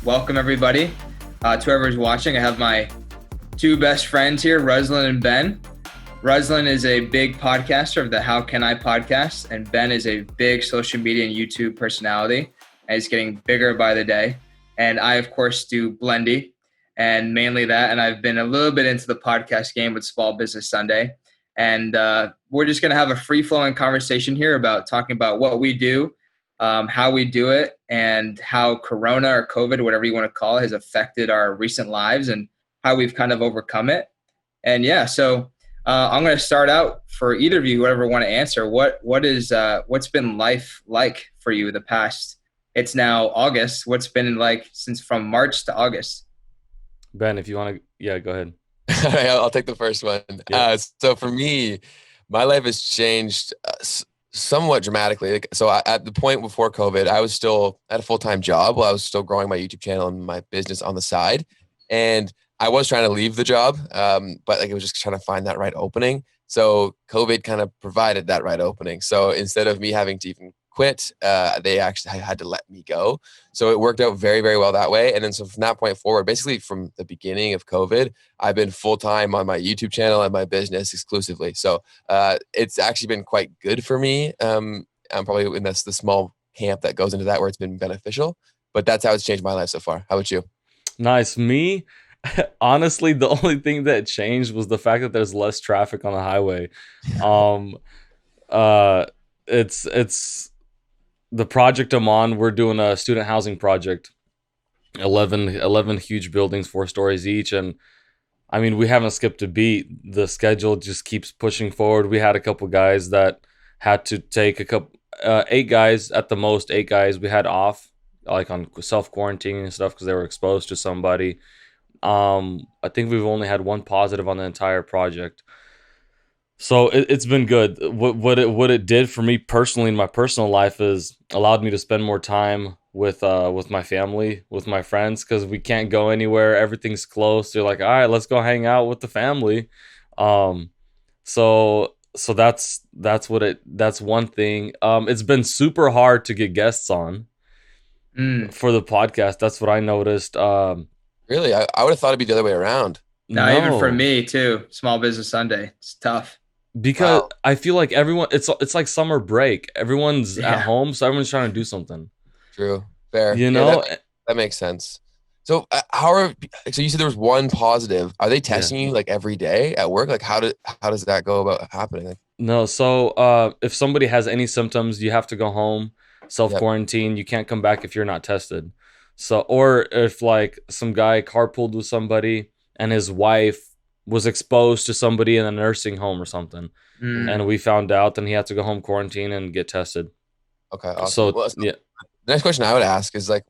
welcome everybody. To whoever's watching, I have my two best friends here, Ruslan and Ben. Ruslan is a big podcaster of the How Can I podcast, and Ben is a big social media and YouTube personality, and he's getting bigger by the day. And I, of course, do Blendy, and mainly that. And I've been a little bit into the podcast game with Small Business Sunday. And we're just going to have a free-flowing conversation here about talking about what we do, how we do it, and how Corona or COVID, whatever you want to call it, has affected our recent lives and how we've kind of overcome it. And yeah, so I'm going to start out for either of you, whoever want to answer. What's been life like for you the past? It's now August. What's been like since from March to August? Ben, if you want to, yeah, go ahead. All right, I'll take the first one. Yeah. So for me, my life has changed somewhat dramatically. So at the point before COVID, I was still at a full-time job while I was still growing my YouTube channel and my business on the side. And I was trying to leave the job, but it was just trying to find that right opening. So COVID kind of provided that right opening. So instead of me having to even quit, they actually had to let me go. So it worked out very, very well that way. And then so from that point forward, basically from the beginning of COVID, I've been full-time on my YouTube channel and my business exclusively. So it's actually been quite good for me. I'm probably in the small camp that goes into that where it's been beneficial, but that's how it's changed my life so far. How about you? Nice. Me, honestly, the only thing that changed was the fact that there's less traffic on the highway. It's the project I'm on. We're doing a student housing project, 11 huge buildings, 4 stories each. And I mean, we haven't skipped a beat. The schedule just keeps pushing forward. We had a couple guys that had to take 8 guys at the most, 8 guys we had off, like on self-quarantining and stuff because they were exposed to somebody. I think we've only had 1 positive on the entire project. So it's been good. What it did for me personally in my personal life is allowed me to spend more time with my family, with my friends, because we can't go anywhere. Everything's close. You're like, all right, let's go hang out with the family. So that's one thing. It's been super hard to get guests on for the podcast. That's what I noticed. Really? I would have thought it'd be the other way around. No, even for me too. Small Business Sunday. It's tough. Because I feel like everyone, it's like summer break. Everyone's at home, so everyone's trying to do something. True. Fair. You know? That makes sense. So so you said there was 1 positive. Are they testing you like every day at work? Like how does that go about happening? No. So if somebody has any symptoms, you have to go home, self-quarantine. You can't come back if you're not tested. So, or if like some guy carpooled with somebody and his wife was exposed to somebody in a nursing home or something, and we found out, then he had to go home, quarantine, and get tested. Okay. Awesome. So The next question I would ask is like,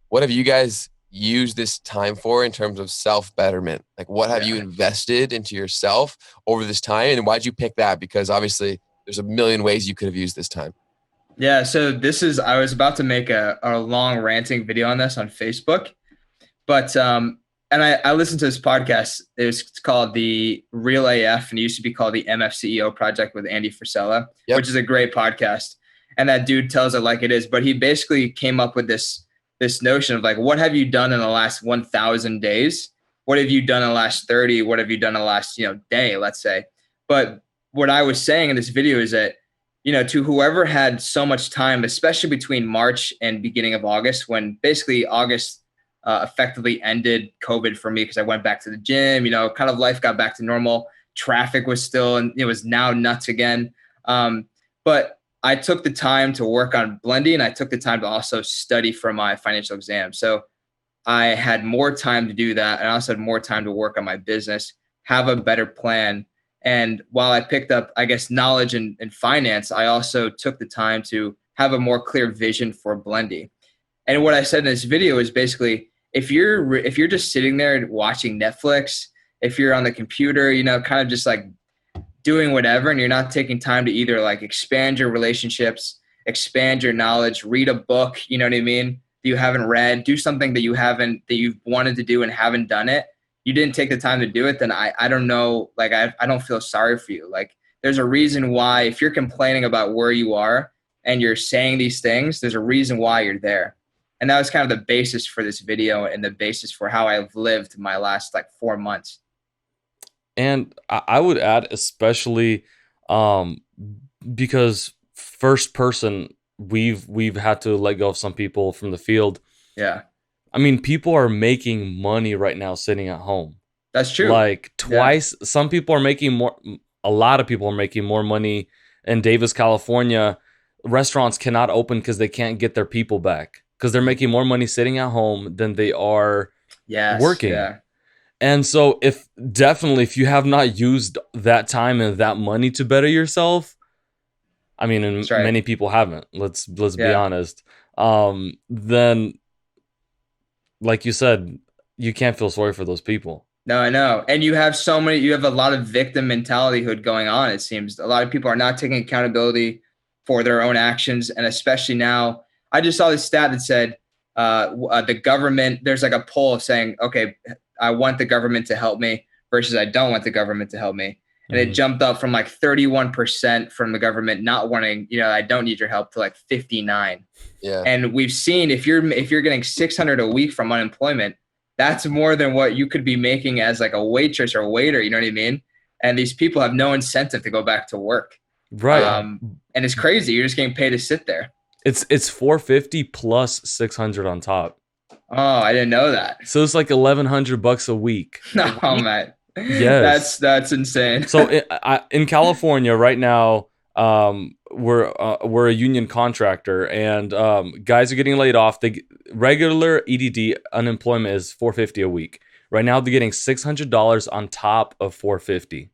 what have you guys used this time for in terms of self-betterment? Like, what have you invested into yourself over this time, and why'd you pick that? Because obviously, there's a million ways you could have used this time. Yeah. So I was about to make a long ranting video on this on Facebook, but and I listened to this podcast. It's called the Real AF, and it used to be called the MFCEO Project with Andy Frisella, which is a great podcast. And that dude tells it like it is. But he basically came up with this notion of like, what have you done in the last 1,000 days? What have you done in the last 30? What have you done in the last day, let's say? But what I was saying in this video is that, to whoever had so much time, especially between March and beginning of August, when basically August effectively ended COVID for me because I went back to the gym, kind of life got back to normal. Traffic was still, and it was now nuts again. But I took the time to work on Blendy, and I took the time to also study for my financial exam. So I had more time to do that. And I also had more time to work on my business, have a better plan. And while I picked up, I guess, knowledge in finance, I also took the time to have a more clear vision for Blendy. And what I said in this video is basically, if you're just sitting there watching Netflix, if you're on the computer, kind of just like doing whatever, and you're not taking time to either like expand your relationships, expand your knowledge, read a book, you know what I mean, that you haven't read, do something that you've wanted to do and haven't done it, you didn't take the time to do it, then I don't know, like I don't feel sorry for you. Like there's a reason why, if you're complaining about where you are and you're saying these things, there's a reason why you're there. And that was kind of the basis for this video and the basis for how I've lived my last like 4 months. And I would add, especially because first person, we've had to let go of some people from the field. Yeah. I mean, people are making money right now sitting at home. That's true. Like twice. Yeah. Some people are making more. A lot of people are making more money in Davis, California. Restaurants cannot open because they can't get their people back because they're making more money sitting at home than they are working. Yeah. And so if you have not used that time and that money to better yourself, I mean, and many people haven't, let's be honest, then like you said, you can't feel sorry for those people. No, I know. And you have a lot of victim mentality going on. It seems a lot of people are not taking accountability for their own actions. And especially now, I just saw this stat that said the government, there's like a poll saying, okay, I want the government to help me versus I don't want the government to help me. And it jumped up from like 31% from the government not wanting, I don't need your help, to like 59. Yeah. And we've seen if you're getting $600 a week from unemployment, that's more than what you could be making as like a waitress or a waiter. You know what I mean? And these people have no incentive to go back to work. Right. And it's crazy. You're just getting paid to sit there. It's $450 plus $600 on top. Oh, I didn't know that. So it's like $1,100 a week. No, man. Yes, that's insane. So in California right now, we're a union contractor, and guys are getting laid off. Regular EDD unemployment is $450 a week. Right now, they're getting $600 on top of $450.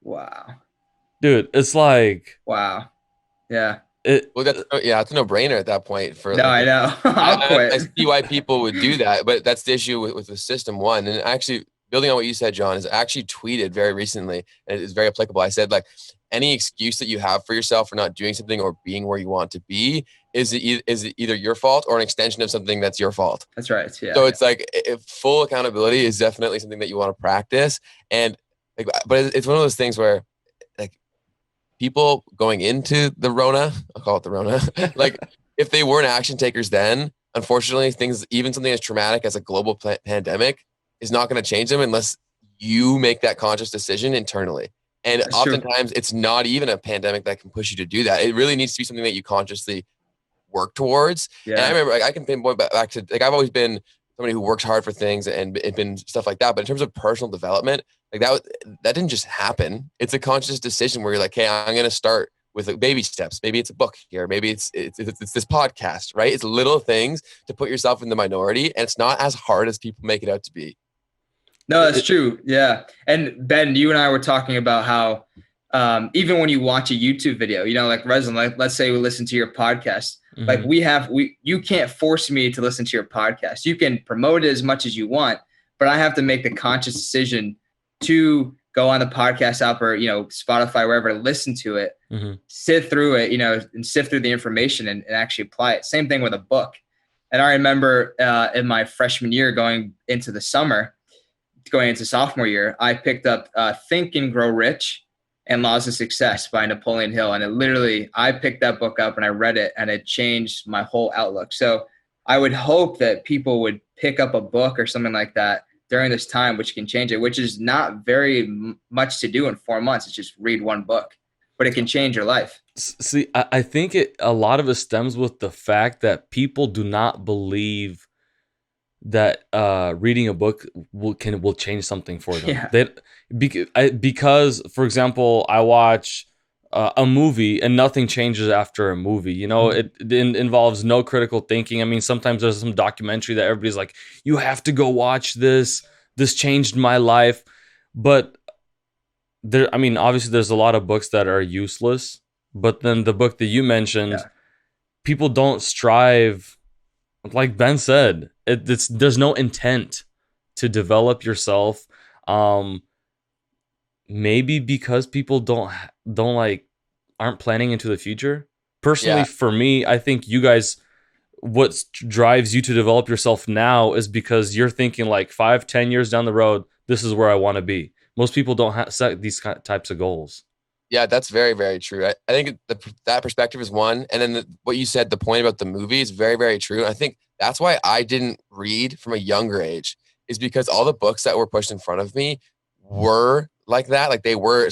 Wow, dude, it's like wow, yeah. It's a no-brainer at that point. I know. I'll quit. I see why people would do that, but that's the issue with the system. One, and actually, building on what you said, John, is I actually tweeted very recently, and it is very applicable. I said, like, any excuse that you have for yourself for not doing something or being where you want to be is either your fault or an extension of something that's your fault. That's right. Yeah. So it's like full accountability is definitely something that you want to practice, and like, but it's one of those things where like people going into the Rona, I'll call it the Rona, like if they weren't action takers, then unfortunately even something as traumatic as a global pandemic is not going to change them unless you make that conscious decision internally. And that's oftentimes true. It's not even a pandemic that can push you to do that. It really needs to be something that you consciously work towards. Yeah. And I remember I can pinpoint back to, like, I've always been somebody who works hard for things and been stuff like that. But in terms of personal development, like that didn't just happen. It's a conscious decision where you're like, hey, I'm going to start with like baby steps. Maybe it's a book here. Maybe it's this podcast, right? It's little things to put yourself in the minority. And it's not as hard as people make it out to be. No, that's true. Yeah. And Ben, you and I were talking about how even when you watch a YouTube video, like Ruslan, like let's say we listen to your podcast, like you can't force me to listen to your podcast. You can promote it as much as you want, but I have to make the conscious decision to go on the podcast app or, Spotify, wherever, to listen to it, sit through it, and sift through the information and actually apply it. Same thing with a book. And I remember in my freshman year going into sophomore year, I picked up Think and Grow Rich and Laws of Success by Napoleon Hill. And I picked that book up and I read it and it changed my whole outlook. So I would hope that people would pick up a book or something like that during this time, which can change it, which is not very much to do in 4 months. It's just read one book, but it can change your life. See, I think a lot of it stems with the fact that people do not believe that reading a book will change something for them. Yeah. Because, for example, I watch a movie and nothing changes after a movie. It involves no critical thinking. I mean, sometimes there's some documentary that everybody's like, you have to go watch this. This changed my life. But obviously there's a lot of books that are useless. But then the book that you mentioned, people don't strive. Like Ben said, there's no intent to develop yourself. Maybe because people aren't planning into the future. Personally, for me, I think you guys, what drives you to develop yourself now is because you're thinking like 5-10 years down the road, this is where I want to be. Most people don't set these types of goals. Yeah, that's very, very true. I think that perspective is one. And then what you said, the point about the movie is very, very true. And I think that's why I didn't read from a younger age, is because all the books that were pushed in front of me were like that. Like they were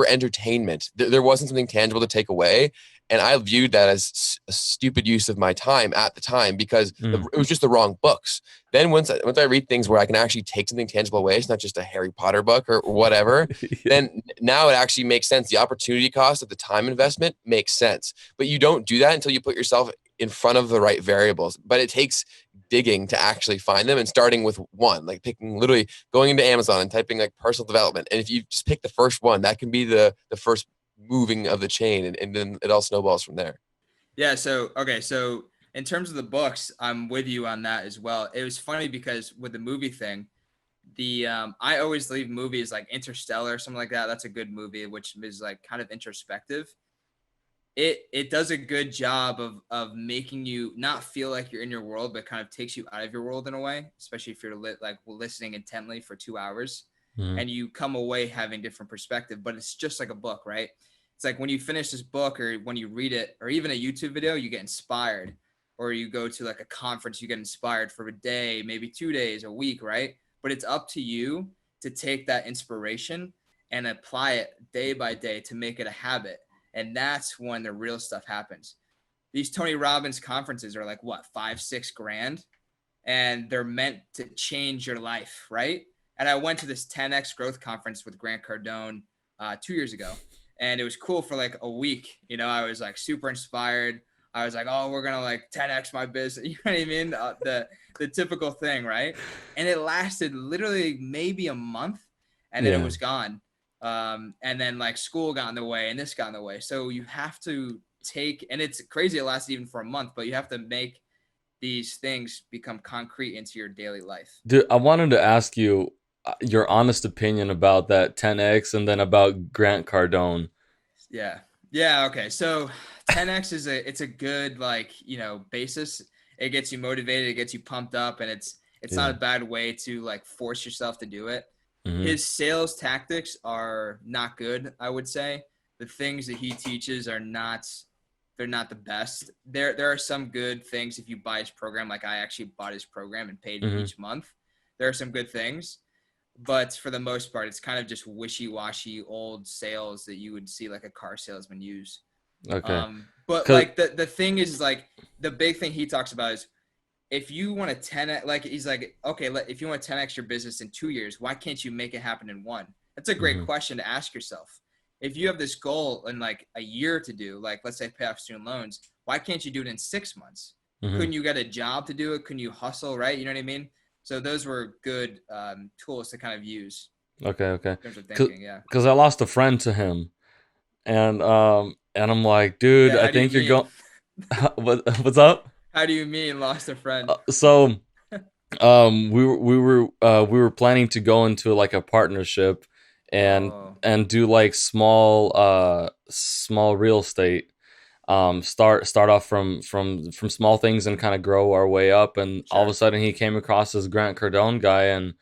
entertainment. There wasn't something tangible to take away. And I viewed that as a stupid use of my time at the time because it was just the wrong books. Then once I read things where I can actually take something tangible away, it's not just a Harry Potter book or whatever, Yeah. then now it actually makes sense. The opportunity cost of the time investment makes sense. But you don't do that until you put yourself in front of the right variables. But it takes digging to actually find them and starting with one, like literally going into Amazon and typing like personal development. And if you just pick the first one, that can be the first moving of the chain, and then it all snowballs from there. Yeah. So, okay. So in terms of the books, I'm with you on that as well. It was funny because with the movie thing, I always leave movies like Interstellar or something like that. That's a good movie, which is like kind of introspective. It does a good job of making you not feel like you're in your world, but kind of takes you out of your world in a way, especially if you're like listening intently for 2 hours Mhm. and you come away having different perspective. But it's just like a book, right? It's like when you finish this book or when you read it or even a YouTube video, you get inspired, or you go to like a conference, you get inspired for a day, maybe 2 days, a week, right? But it's up to you to take that inspiration and apply it day by day to make it a habit. And that's when the real stuff happens. These Tony Robbins conferences are like what, 5-6 grand, and they're meant to change your life, right? And I went to this 10x growth conference with Grant Cardone 2 years ago, and it was cool for like a week. You know, I was like super inspired. I was like, oh, we're gonna like 10x my business. You know what I mean? The typical thing, right? And it lasted literally maybe a month, and then it Yeah. was gone. And then like school got in the way and this got in the way. So you have to take, and it's crazy. It lasted even for a month, but you have to make these things become concrete into your daily life. Dude, I wanted to ask you your honest opinion about that 10x and then about Grant Cardone. Yeah. Yeah. Okay. So 10x it's a good, like, basis. It gets you motivated. It gets you pumped up, and it's not Yeah. a bad way to like force yourself to do it. Hmm. His sales tactics are not good, I would say. The things that he teaches are not, they're not the best. There are some good things if you buy his program, like I actually bought his program and paid Hmm. each month. There are some good things, but for the most part, it's kind of just wishy-washy old sales that you would see like a car salesman use. Okay. But 'Cause- like the thing is like the big thing he talks about is if you want to 10x, like he's like, okay, if you want to 10x your business in 2 years, why can't you make it happen in one? That's a great Mhm. question to ask yourself. If you have this goal in like a year to do, like let's say pay off student loans, why can't you do it in 6 months? Mhm. Couldn't you get a job to do it? Couldn't you hustle, right? You know what I mean? So those were good tools to kind of use Okay. in terms of thinking. Yeah. Because I lost a friend to him, and I'm like, dude, Yeah. I How do you think you're mean? going. What's up? How do you mean lost a friend? So, we were planning to go into like a partnership, and Oh, do like small real estate. Start off from small things and kind of grow our way up. And all of a sure. sudden, he came across this Grant Cardone guy, and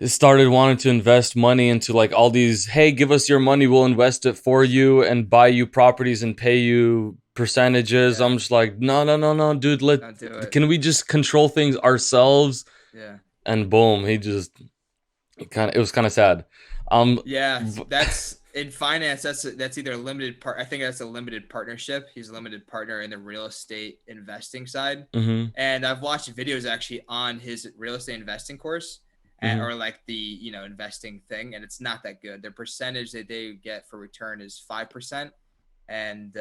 started wanting to invest money into like all these, hey, give us your money, we'll invest it for you and buy you properties and pay you percentages. Yeah. I'm just like, no, dude, Don't do it. can we just control things ourselves? Yeah. And boom, he just it was kind of sad. Yeah, v- that's in finance. That's either a limited part. I think that's a limited partnership. He's a limited partner in the real estate investing side, mhm, and I've watched videos actually on his real estate investing course, mhm. or like the investing thing, and it's not that good. The percentage that they get for return is 5%, and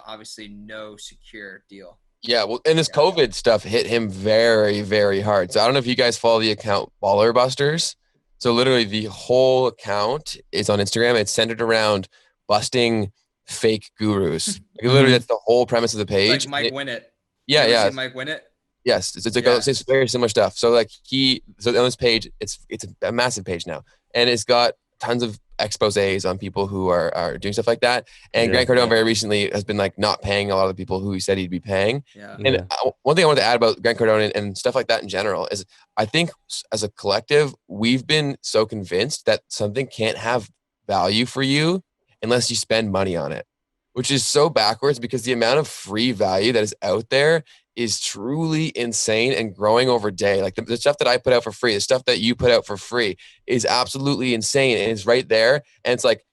obviously no secure deal. Yeah, well, and this Yeah. COVID stuff hit him very, very hard. So I don't know if you guys follow the account Baller Busters. So literally the whole account is on Instagram. It's centered around busting fake gurus. Like literally, Mhm. that's the whole premise of the It's like page. Mike Winnett. You Yeah, ever yeah, seen Mike Winnett? yes. It's like Yeah. it's very similar stuff. So like so on this page, it's a massive page now, and it's got tons of exposés on people who are doing stuff like that. And Yeah, Grant Cardone very recently has been like not paying a lot of the people who he said he'd be paying. Yeah. And yeah, one thing I wanted to add about Grant Cardone and stuff like that in general is I think as a collective, we've been so convinced that something can't have value for you unless you spend money on it, which is so backwards because the amount of free value that is out there is truly insane and growing over day. Like the stuff that I put out for free, the stuff that you put out for free is absolutely insane. And it's right there. And it's like,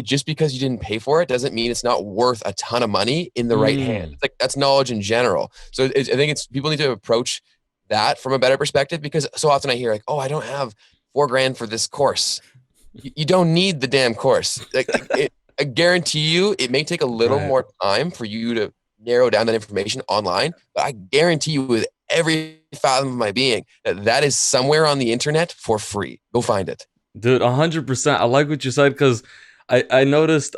just because you didn't pay for it doesn't mean it's not worth a ton of money in the right hand. It's like that's knowledge in general. So I think it's people need to approach that from a better perspective, because so often I hear like, oh, I don't have $4,000 for this course. You don't need the damn course. Like I guarantee you, it may take a little more time for you to narrow down that information online, but I guarantee you with every fathom of my being that is somewhere on the internet for free. Go find it. Dude, 100%. I like what you said, because I noticed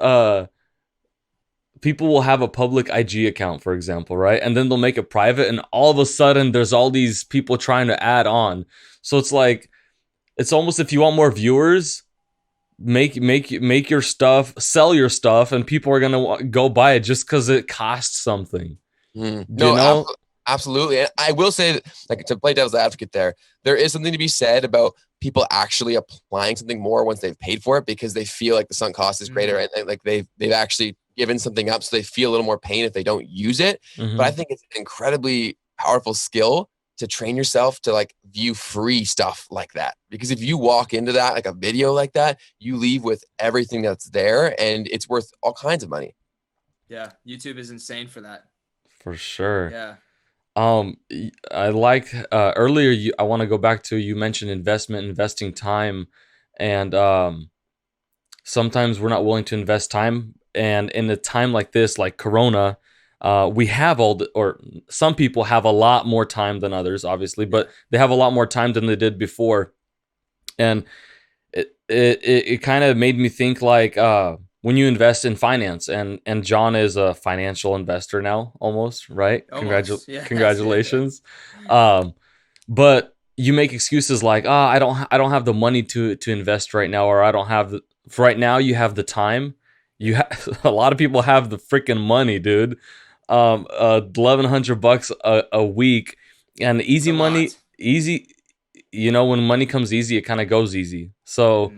people will have a public IG account, for example, right? And then they'll make it private, and all of a sudden there's all these people trying to add on. So it's like, it's almost, if you want more viewers, make your stuff, sell your stuff, and people are gonna go buy it just because it costs something. No, you know? Absolutely. And I will say, like, to play devil's advocate there is something to be said about people actually applying something more once they've paid for it, because they feel like the sunk cost is greater, and like they've actually given something up, so they feel a little more pain if they don't use it. But I think it's an incredibly powerful skill to train yourself to like view free stuff like that, because if you walk into that, like a video like that, you leave with everything that's there, and it's worth all kinds of money. Yeah, YouTube is insane for that. For sure. Yeah. I like earlier. I want to go back to, you mentioned investing time, and sometimes we're not willing to invest time. And in a time like this, like Corona, we have or some people have a lot more time than others, obviously, but they have a lot more time than they did before. And it kind of made me think, like, when you invest in finance, and John is a financial investor now, almost, right? Almost. Congratulations. But you make excuses like, I don't have the money to invest right now, or I don't have right now. You have the time. A lot of people have the freaking money, dude. $1,100 a week, and easy money, easy. You know, when money comes easy, it kind of goes easy. So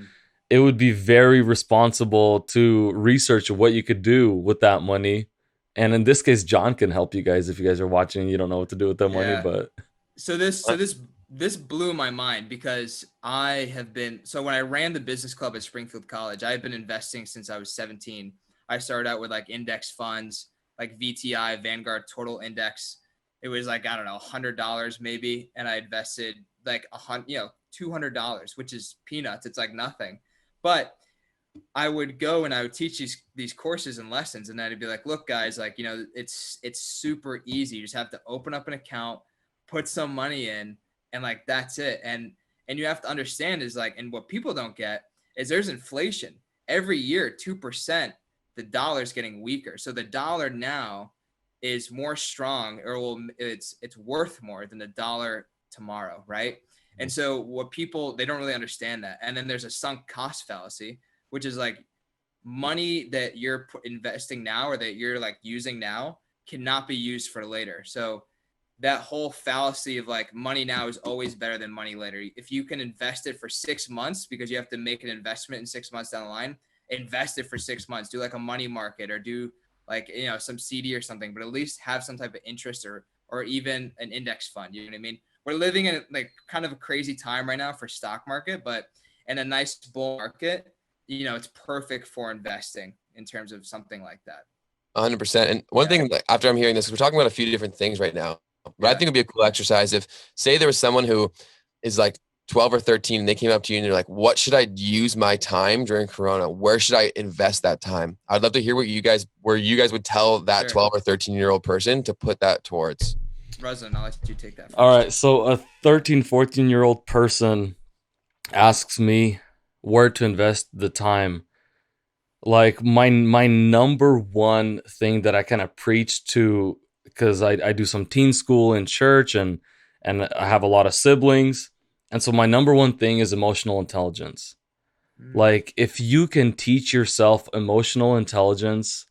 it would be very responsible to research what you could do with that money. And in this case, John can help you guys if you guys are watching and you don't know what to do with that money. But so this blew my mind, because so when I ran the business club at Springfield College, I had been investing since I was 17. I started out with like index funds, like VTI, Vanguard Total Index. It was like, I don't know, $100 maybe. And I invested like $200, which is peanuts. It's like nothing. But I would go and I would teach these courses and lessons, and I'd be like, look, guys, like, it's super easy. You just have to open up an account, put some money in, and like, that's it. And you have to understand is like, and what people don't get is there's inflation every year, 2%, the dollar's getting weaker. So the dollar now is more strong, or it's worth more than the dollar tomorrow. Right. And so what people, they don't really understand that. And then there's a sunk cost fallacy, which is like money that you're investing now, or that you're like using now, cannot be used for later. So that whole fallacy of like money now is always better than money later. If you can invest it for 6 months, because you have to make an investment in 6 months down the line, invest it for 6 months, do like a money market, or do like, some CD or something, but at least have some type of interest, or even an index fund. You know what I mean? We're living in like kind of a crazy time right now for stock market, but in a nice bull market, it's perfect for investing in terms of something like that. 100%. And one thing, after I'm hearing this, we're talking about a few different things right now, but I think it'd be a cool exercise if, say, there was someone who is like 12 or 13 and they came up to you and they're like, what should I use my time during Corona? Where should I invest that time? I'd love to hear where you guys would tell that 12 or 13-year-old person to put that towards. Ruslan, I'll let you take that first. All right. So a 13, 14-year-old person asks me where to invest the time. Like my number one thing that I kind of preach to, because I do some teen school in church, and I have a lot of siblings. And so my number one thing is emotional intelligence. Like, if you can teach yourself emotional intelligence,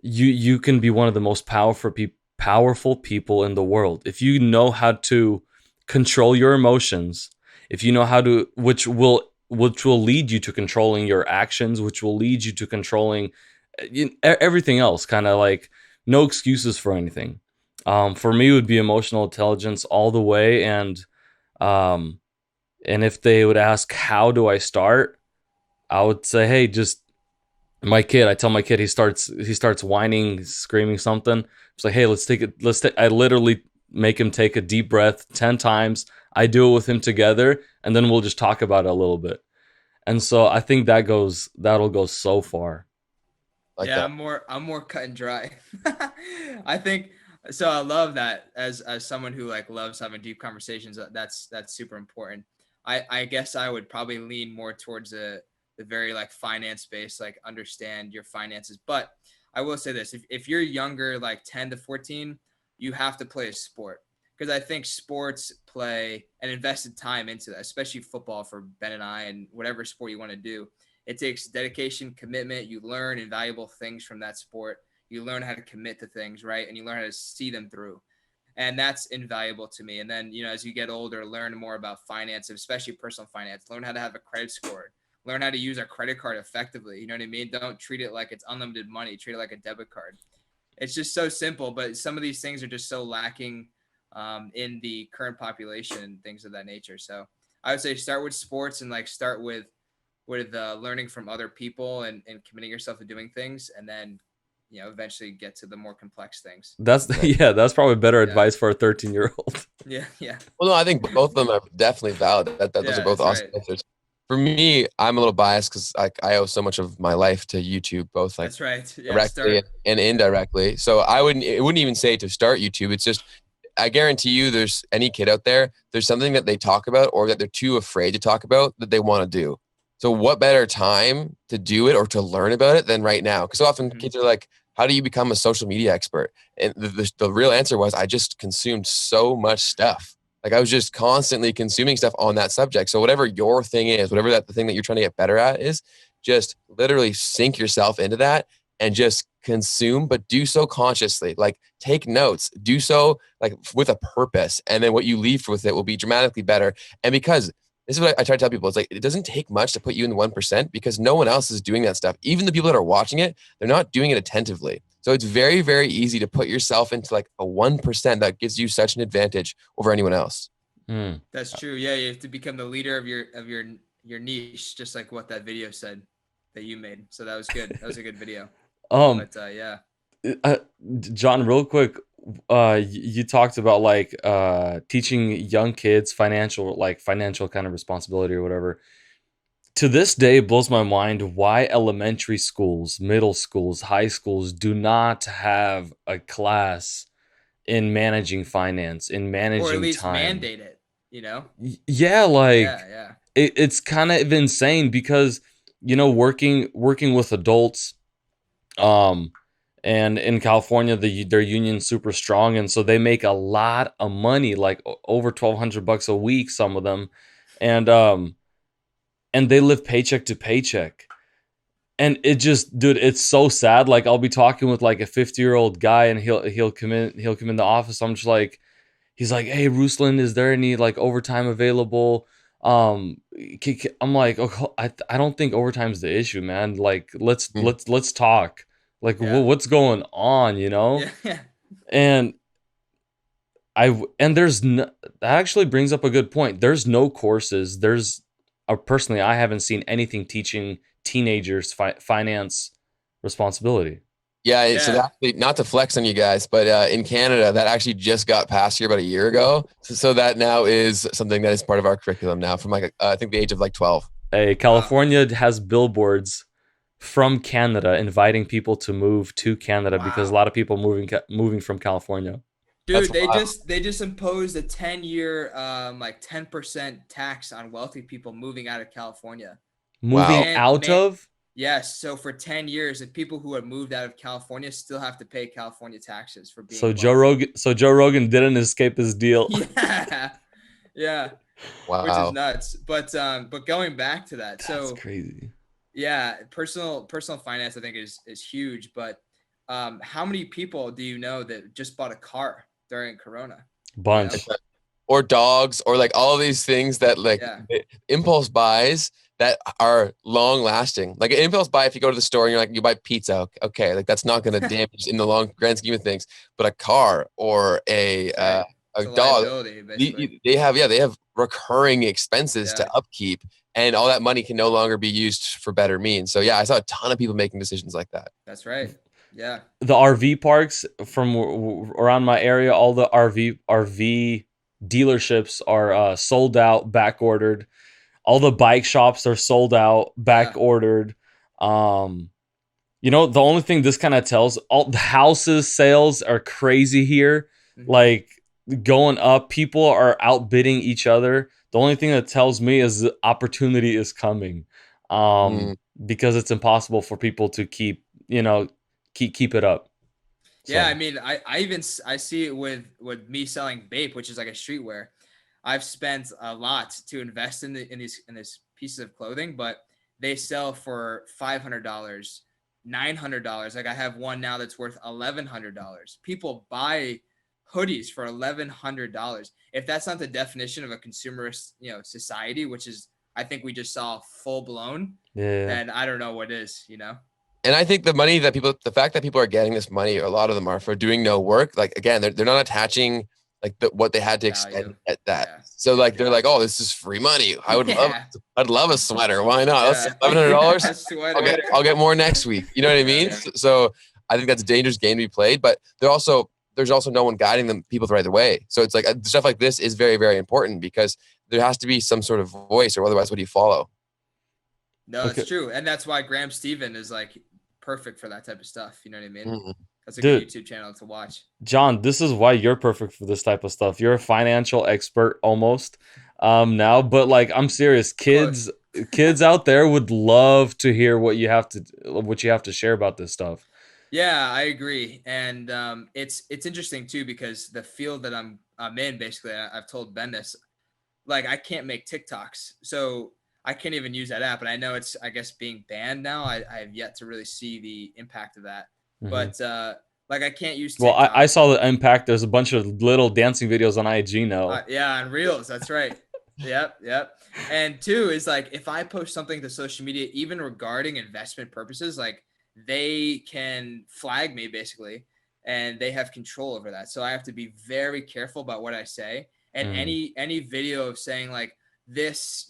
you can be one of the most powerful people in the world. If you know how to control your emotions, if you know how to, which will lead you to controlling your actions, which will lead you to controlling everything else. Kind of like no excuses for anything. For me, it would be emotional intelligence all the way, um, and if they would ask how do I start, I would say, hey, just my kid. I tell my kid, he starts whining, screaming something. It's like, hey, let's take it. I literally make him take a deep breath 10 times. I do it with him together, and then we'll just talk about it a little bit. And so I think that'll go so far. Like Yeah, that. I'm more cut and dry. I think so. I love that as someone who like loves having deep conversations. That's super important. I guess I would probably lean more towards the very like finance based, like understand your finances. But I will say this: if you're younger, like 10 to 14, you have to play a sport, because I think sports play and invested time into that, especially football for Ben and I, and whatever sport you want to do. It takes dedication, commitment. You learn invaluable things from that sport. You learn how to commit to things, right? And you learn how to see them through. And that's invaluable to me. And then, as you get older, learn more about finance, especially personal finance. Learn how to have a credit score. Learn how to use a credit card effectively. You know what I mean? Don't treat it like it's unlimited money. Treat it like a debit card. It's just so simple, but some of these things are just so lacking in the current population and things of that nature. So I would say start with sports and like start with learning from other people and committing yourself to doing things, and then eventually get to the more complex things. That's yeah, that's probably better advice for a 13-year-old. Yeah. Well, no, I think both of them are definitely valid. Those are both awesome answers. For me, I'm a little biased because I owe so much of my life to YouTube, both like that's right. Yeah, directly and indirectly. So it wouldn't even say to start YouTube. It's just, I guarantee you, there's any kid out there, there's something that they talk about or that they're too afraid to talk about that they want to do. So what better time to do it or to learn about it than right now? Because so often kids are like, how do you become a social media expert? And the real answer was, I just consumed so much stuff. Like I was just constantly consuming stuff on that subject. So whatever your thing is, whatever the thing that you're trying to get better at is, just literally sink yourself into that and just consume, but do so consciously. Like take notes, do so like with a purpose. And then what you leave with it will be dramatically better. And because this is what I try to tell people. It's like, it doesn't take much to put you in the 1% because no one else is doing that stuff. Even the people that are watching it, they're not doing it attentively. So it's very, very easy to put yourself into like a 1% that gives you such an advantage over anyone else. That's true. Yeah. You have to become the leader of your niche, just like what that video said that you made. So that was good. That was a good video. But yeah. John, real quick, you talked about like teaching young kids financial kind of responsibility or whatever. To this day, it blows my mind why elementary schools, middle schools, high schools do not have a class in managing finance, in managing time. Or at least mandate it, Yeah, like it's kind of insane because working with adults, and in California, their union's super strong, and so they make a lot of money, like over $1,200 a week, some of them, and they live paycheck to paycheck. And it just, dude, it's so sad. Like I'll be talking with like a 50-year-old guy, and he'll come in the office. I'm just like, he's like, hey, Ruslan, is there any like overtime available? I'm like, oh, I don't think overtime's the issue, man. Like let's talk. Like what's going on, Yeah. And there's that actually brings up a good point. There's no courses. Personally, I haven't seen anything teaching teenagers finance responsibility. Yeah, so that, not to flex on you guys, but in Canada, that actually just got passed here about a year ago. So that now is something that is part of our curriculum now from like, I think the age of like 12. Hey, California has billboards from Canada inviting people to move to Canada because a lot of people moving from California. Dude, they just imposed a 10-year like 10% tax on wealthy people moving out of California. Yes, so for 10 years, the people who had moved out of California still have to pay California taxes for being Joe Rogan didn't escape his deal. Yeah. Wow. Which is nuts. But going back to that, that's crazy. Yeah, personal finance I think is huge, but how many people do you know that just bought a car during Corona? Bunch. Or dogs, or like all of these things that like impulse buys that are long lasting. Like an impulse buy, if you go to the store and you're like, you buy pizza, okay, like that's not going to damage in the long grand scheme of things. But a car or That's right. It's a a dog, liability, basically. they have, yeah, they have recurring expenses Yeah. to upkeep, and all that money can no longer be used for better means. So yeah, I saw a ton of people making decisions like that. That's right. Yeah. The RV parks from around my area, all the RV dealerships are sold out, back ordered. All the bike shops are sold out, back Yeah. ordered. Um, the only thing this kind of tells, all the houses sales are crazy here. Hmm. Like going up, people are outbidding each other. The only thing that tells me is the opportunity is coming. Mm. Because it's impossible for people to keep it up. Yeah, I So, mean, I see it with me selling vape, which is like a streetwear. I've spent a lot to invest in this pieces of clothing, but they sell for $500, $900. Like I have one now that's worth $1,100. People buy hoodies for $1,100. If that's not the definition of a consumerist, society, which is I think we just saw full blown, yeah. then I don't know what is. And I think the fact that people are getting this money, a lot of them are for doing no work. Like again, they're not attaching like what they had to Value. expend at that. Yeah. So Yeah. like they're like, oh, this is free money. Yeah. I'd love a sweater. Why not? Let's say Yeah. $1,100. A sweater. I'll get more next week. You know what I mean? Yeah. So I think that's a dangerous game to be played. But there's also no one guiding them people the right way. So it's like stuff like this is very, very important because there has to be some sort of voice, or otherwise, what do you follow? No, Okay. it's true. And that's why Graham Stephen is like perfect for that type of stuff. You know what I mean? Mhm. That's a good Dude, YouTube channel to watch. John, this is why you're perfect for this type of stuff. You're a financial expert almost now, but like I'm serious, Close. kids out there would love to hear what you have to share about this stuff. Yeah, I agree. And it's interesting too because the field that I'm in, basically, I've told Ben this, like I can't make TikToks. So I can't even use that app. And I know it's, I guess, being banned now. I have yet to really see the impact of that. Mhm. But like I can't use Well, I TikTok. saw the impact. There's a bunch of little dancing videos on IG now. Yeah, on Reels. That's right. Yep, yep. And two is like if I post something to social media, even regarding investment purposes, like they can flag me basically, and they have control over that. So I have to be very careful about what I say. And Mm. any video of saying like this,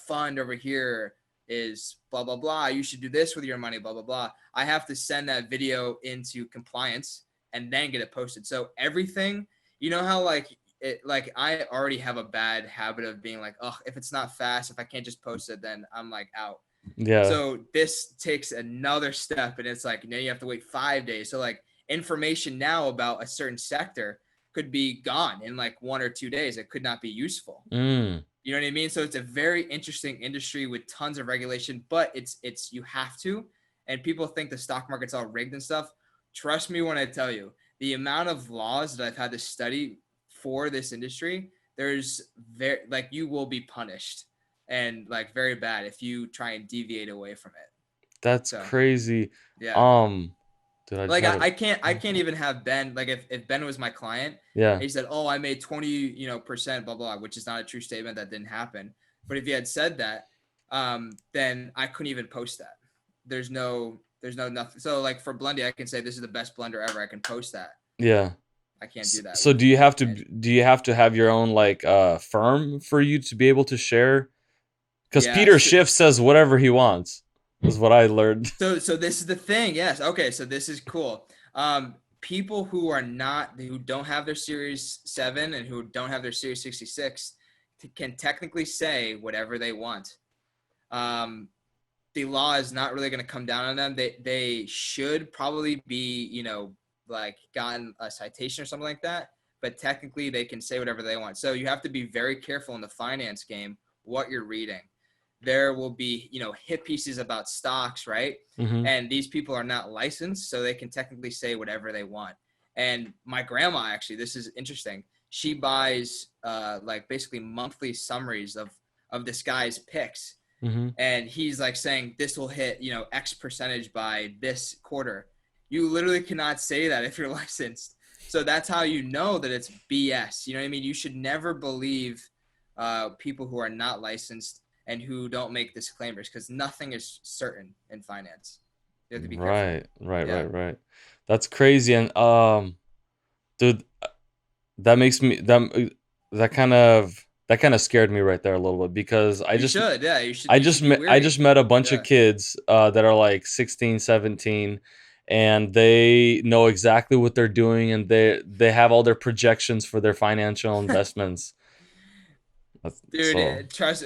fund over here is blah blah blah. You should do this with your money, blah blah blah. I have to send that video into compliance and then get it posted. So everything, how like I already have a bad habit of being like, oh, if it's not fast, if I can't just post it, then I'm like out. Yeah. So this takes another step, and it's like now you have to wait 5 days. So like information now about a certain sector could be gone in like 1 or 2 days. It could not be useful. Mm. You know what I mean? So it's a very interesting industry with tons of regulation, but it's you have to. And people think the stock market's all rigged and stuff. Trust me when I tell you, the amount of laws that I've had to study for this industry, there's very like you will be punished and like very bad if you try and deviate away from it. That's So crazy. yeah. Um, Dude, I just Like had I can't even have Ben, like if Ben was my client yeah. and he said, oh, I made 20 percent blah blah, which is not a true statement, that didn't happen. But if he had said that, then I couldn't even post that. There's no nothing. So like for Blundy, I can say this is the best blender ever. I can post that. Yeah. I can't do that So with do you have to have your own like firm for you to be able to share? Because yeah. Peter Schiff says whatever he wants, is what I learned. So this is the thing. Yes. Okay. So this is cool. People who don't have their Series 7 and who don't have their Series 66 can technically say whatever they want. The law is not really going to come down on them. They should probably be, like gotten a citation or something like that. But technically they can say whatever they want. So you have to be very careful in the finance game what you're reading. There will be, hit pieces about stocks, right? Mm-hmm. And these people are not licensed, so they can technically say whatever they want. And my grandma, actually, this is interesting. She buys like basically monthly summaries of this guy's picks. Mm-hmm. And he's like saying this will hit, X percentage by this quarter. You literally cannot say that if you're licensed. So that's how you know that it's BS. You know what I mean? You should never believe people who are not licensed. and who don't make disclaimers, because nothing is certain in finance. You have to be Right, careful. right, Yeah. right, right. That's crazy. And dude, that makes me that kind of scared me right there a little bit, because You should, yeah, you should be I weary. just met a bunch of Yeah. kids that are like 16, 17, and they know exactly what they're doing, and they have all their projections for their financial investments. So Dude, trust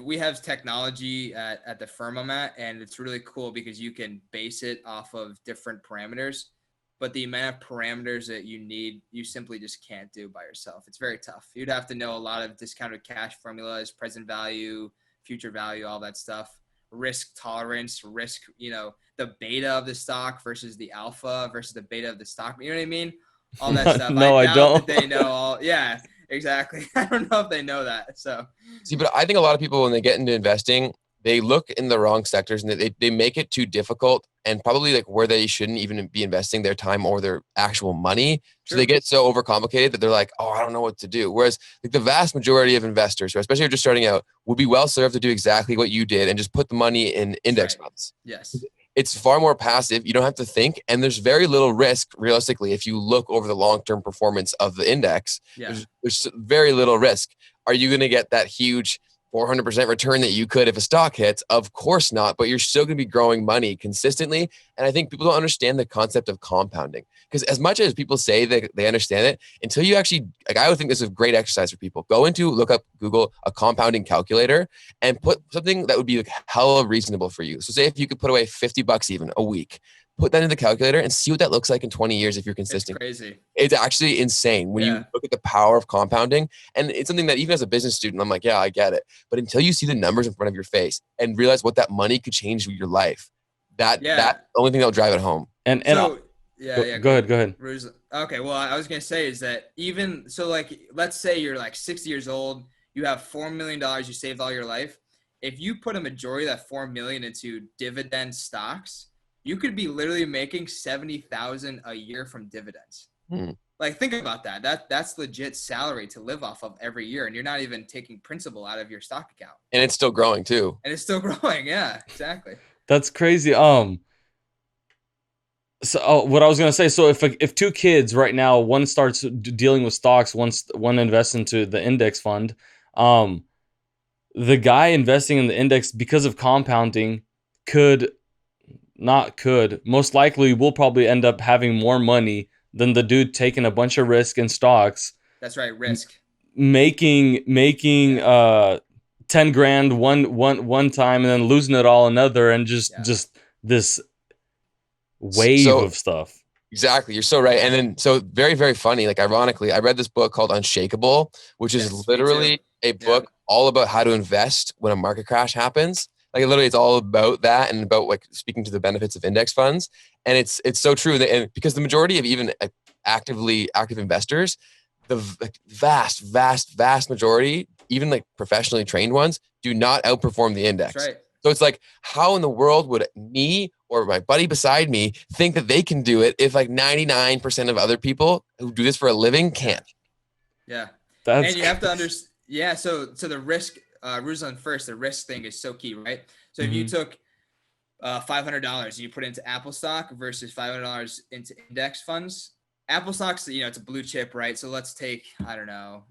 we have technology at the firm I'm at, and it's really cool because you can base it off of different parameters, but the amount of parameters that you need, you simply just can't do by yourself. It's very tough. You'd have to know a lot of discounted cash formulas, present value, future value, all that stuff, risk tolerance, risk, the beta of the stock versus the alpha versus the beta of the stock. You know what I mean? All that stuff. I no, I doubt that don't. they know all. Yeah, exactly. I don't know if they know that. So See, but I think a lot of people, when they get into investing, they look in the wrong sectors and they make it too difficult, and probably like where they shouldn't even be investing their time or their actual money. So they true. get so overcomplicated that they're like, oh, I don't know what to do. Whereas like the vast majority of investors, or especially if you're just starting out, would be well served to do exactly what you did and just put the money in That's index right. funds. Yes. It's far more passive. You don't have to think, and there's very little risk realistically if you look over the long-term performance of the index. Yeah. There's very little risk. Are you going to get that huge 400% return that you could if a stock hits? Of course not, but you're still going to be growing money consistently. And I think people don't understand the concept of compounding, because as much as people say that they understand it, until you actually, like, I would think this is a great exercise for people. Look up Google a compounding calculator and put something that would be like hella reasonable for you. So say if you could put away $50 even a week, put that in the calculator and see what that looks like in 20 years if you're It's consistent. crazy. It's actually insane when Yeah. you look at the power of compounding. And it's something that even as a business student, I'm like, yeah, I get it. But until you see the numbers in front of your face and realize what that money could change your life, that's Yeah. the only thing that'll drive it home. And So yeah. go ahead, go ahead. Okay. Well, I was gonna say is that even so, like, let's say you're like 60 years old, you have $4 million you saved all your life. If you put a majority of that $4 million into dividend stocks, you could be literally making 70,000 a year from dividends. Like, think about that. That's legit salary to live off of every year, and you're not even taking principal out of your stock account. And it's still growing too. And it's still growing. Yeah, exactly. That's crazy. So what I was gonna say, so if two kids right now, one starts dealing with stocks, one invests into the index fund, the guy investing in the index, because of compounding, most likely will probably end up having more money than the dude taking a bunch of risk in stocks. That's right, risk. Making 10 grand one time and then losing it all another, and just this wave of stuff. Exactly. You're so right. And then, so very, very funny. Like, ironically, I read this book called Unshakable, which is literally a book all about how to invest when a market crash happens. Like, literally, it's all about that and about like speaking to the benefits of index funds. And it's so true. And because the majority of even active investors, the vast majority, even like professionally trained ones, do not outperform the index. That's right. So it's like, how in the world would me or my buddy beside me think that they can do it if like 99% of other people who do this for a living can't? Yeah. That's and you have to understand. Yeah. So the risk, Ruslan, first, the risk thing is so key, right? So if you took $500 and you put it into Apple stock versus $500 into index funds, Apple stocks, it's a blue chip, right? So let's take, I don't know,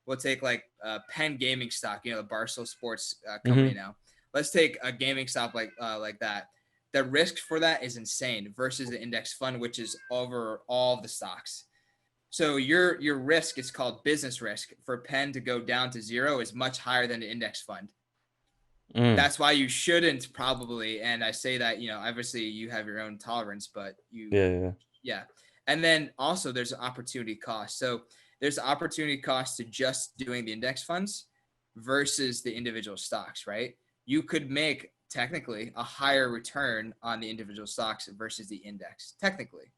we'll take like Penn Gaming stock, the Barstool Sports company now. Let's take a gaming stock like that. The risk for that is insane versus the index fund, which is over all of the stocks. So your risk is called business risk. For Penn to go down to zero is much higher than the index fund. That's why you shouldn't probably, and I say that, obviously you have your own tolerance, but yeah. And then also there's an opportunity cost. So there's an opportunity cost to just doing the index funds versus the individual stocks, right? You could make technically a higher return on the individual stocks versus the index, technically.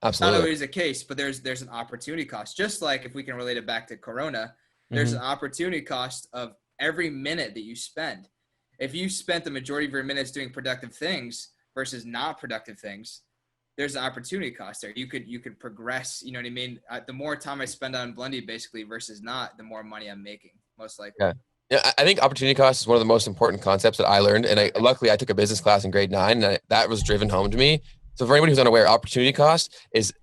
Absolutely. Not always the case, but there's an opportunity cost. Just like if we can relate it back to Corona, there's an opportunity cost of every minute that you spend. If you spent the majority of your minutes doing productive things versus not productive things, there's an opportunity cost there. You could progress. You know what I mean? The more time I spend on Blendy basically versus not, the more money I'm making, most likely. Yeah. Yeah, I think opportunity cost is one of the most important concepts that I learned, and luckily I took a business class in grade 9, and that was driven home to me. So for anybody who's unaware, opportunity cost is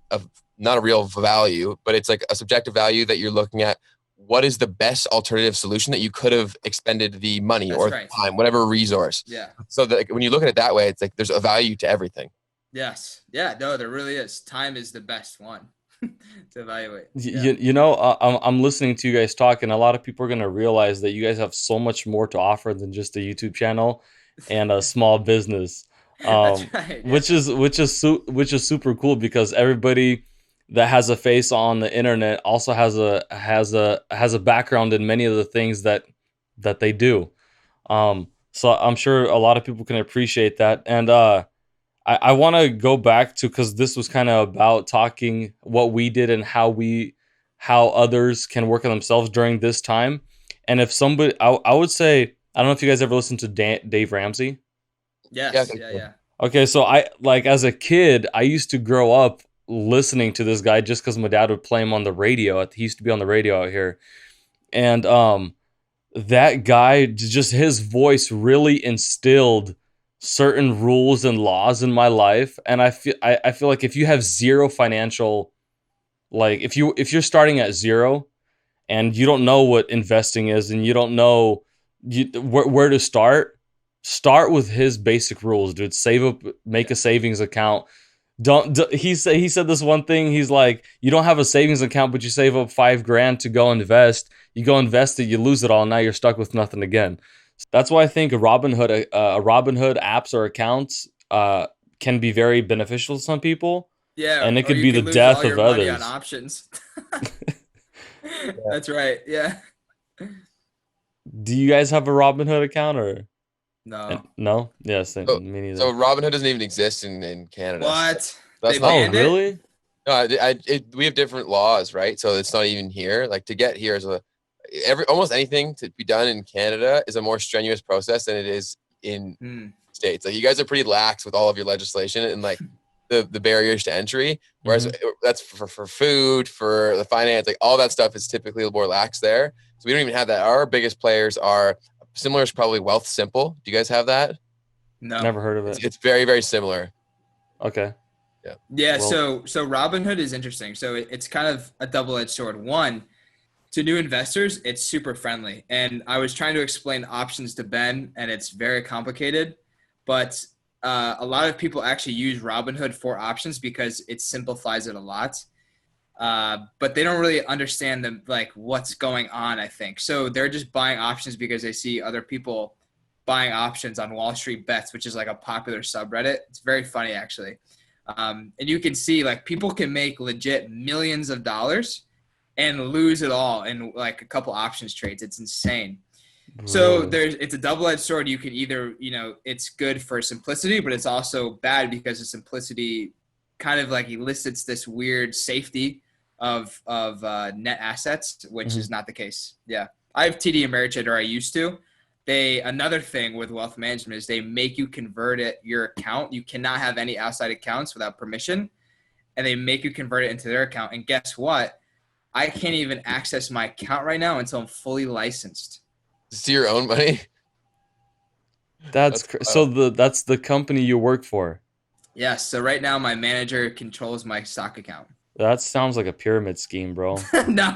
not a real value, but it's like a subjective value that you're looking at. What is the best alternative solution that you could have expended the money That's or the right. time, whatever resource? Yeah. So that when you look at it that way, it's like there's a value to everything. Yes. Yeah. No, there really is. Time is the best one to evaluate. Yeah. You know, I'm listening to you guys talk, and a lot of people are gonna realize that you guys have so much more to offer than just a YouTube channel and a small business, That's right. Yeah. which is super cool because everybody that has a face on the internet also has a background in many of the things that they do. So I'm sure a lot of people can appreciate that, and I want to go back to because this was kind of about talking what we did and how others can work on themselves during this time. And if somebody, I would say, I don't know if you guys ever listened to Dave Ramsey. Yes. Yeah, Yeah. Yeah. Okay, so I like as a kid, I used to grow up listening to this guy just because my dad would play him on the radio. He used to be on the radio out here, and that guy, just his voice really instilled certain rules and laws in my life. And I feel like if you have zero financial, like if you're starting at zero and you don't know what investing is and you don't know where to start with his basic rules, dude. Save up, make a savings account. He said this one thing. He's like, you don't have a savings account, but you save up $5,000 to go invest. You go invest it, you lose it all. And now you're stuck with nothing again. That's why I think a Robinhood apps or accounts can be very beneficial to some people, Yeah. and it Or could you be the could lose all death your of money on others. options. Yeah. That's right. Yeah. Do you guys have a Robinhood account or No. no? Yes, So, me neither. so Robinhood doesn't even exist in Canada. What? That's They not. Oh, banned it? really? No, we have different laws, right? So it's not even here. Like to get here is almost anything to be done in Canada is a more strenuous process than it is in Hmm. states. Like you guys are pretty lax with all of your legislation and like the barriers to entry. Whereas that's for food, for the finance, like all that stuff is typically more lax there. So we don't even have that. Our biggest players are similar is probably Wealth Simple. Do you guys have that? No. Never heard of It's, it. it's very, very similar. Okay. Yeah, Well, so Robinhood is interesting. So it's kind of a double-edged sword. One, to new investors, it's super friendly. And I was trying to explain options to Ben, and it's very complicated. But a lot of people actually use Robinhood for options because it simplifies it a lot. But they don't really understand what's going on, I think. So they're just buying options because they see other people buying options on Wall Street Bets, which is like a popular subreddit. It's very funny, actually. And you can see like people can make legit millions of dollars and lose it all in like a couple options trades. It's insane. So really? it's a double-edged sword. You can either, it's good for simplicity, but it's also bad because the simplicity kind of like elicits this weird safety of net assets, which is not the case. Yeah. I have TD Ameritrade, or I used to. Another thing with wealth management is they make you convert your account. You cannot have any outside accounts without permission, and they make you convert it into their account. And guess what? I can't even access my account right now until I'm fully licensed. See your own money. That's so Wild. that's the company you work for. Yes. So right now my manager controls my stock account. That sounds like a pyramid scheme, bro. No.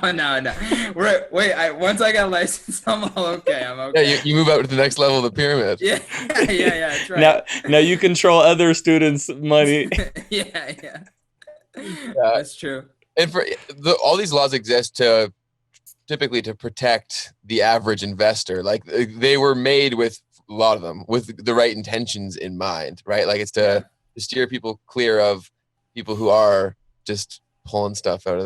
Once I got licensed, I'm all okay. I'm Yeah, okay. you move up to the next level of the pyramid. Yeah. That's right. Now you control other students' money. Yeah. Yeah. That's true. And all these laws exist typically to protect the average investor. Like they were made with a lot of them with the right intentions in mind, right? Like it's to steer people clear of people who are just pulling stuff out of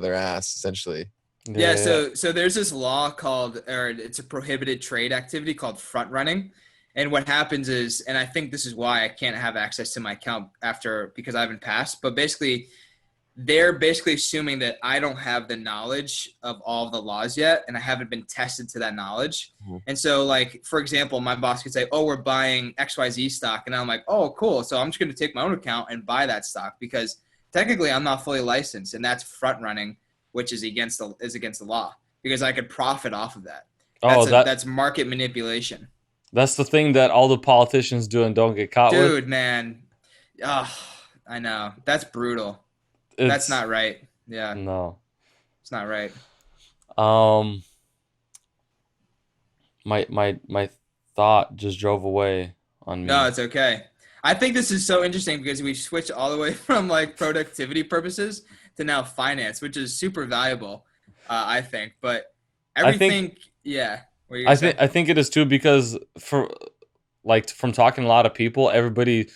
their ass, essentially. Yeah. So there's this law it's a prohibited trade activity called front running. And what happens is, and I think this is why I can't have access to my account because I haven't passed, but basically they're basically assuming that I don't have the knowledge of all of the laws yet, and I haven't been tested to that knowledge. Mm-hmm. And so, like, for example, my boss could say, oh, we're buying XYZ stock. And I'm like, oh, cool. So I'm just going to take my own account and buy that stock because technically I'm not fully licensed, and that's front running, which is against the law because I could profit off of that. Oh, That's market manipulation. that's the thing that all the politicians do and don't get caught with. Dude, man. Oh, I know. That's brutal. That's It's not right. Yeah, no. it's not right. Um, my thought just drove away on No, me. it's okay. I think this is so interesting because we switched all the way from like productivity purposes to now finance, which is super valuable, I think. But I think everything, yeah. What are you gonna say? I think it is too because for like from talking to a lot of people, everybody,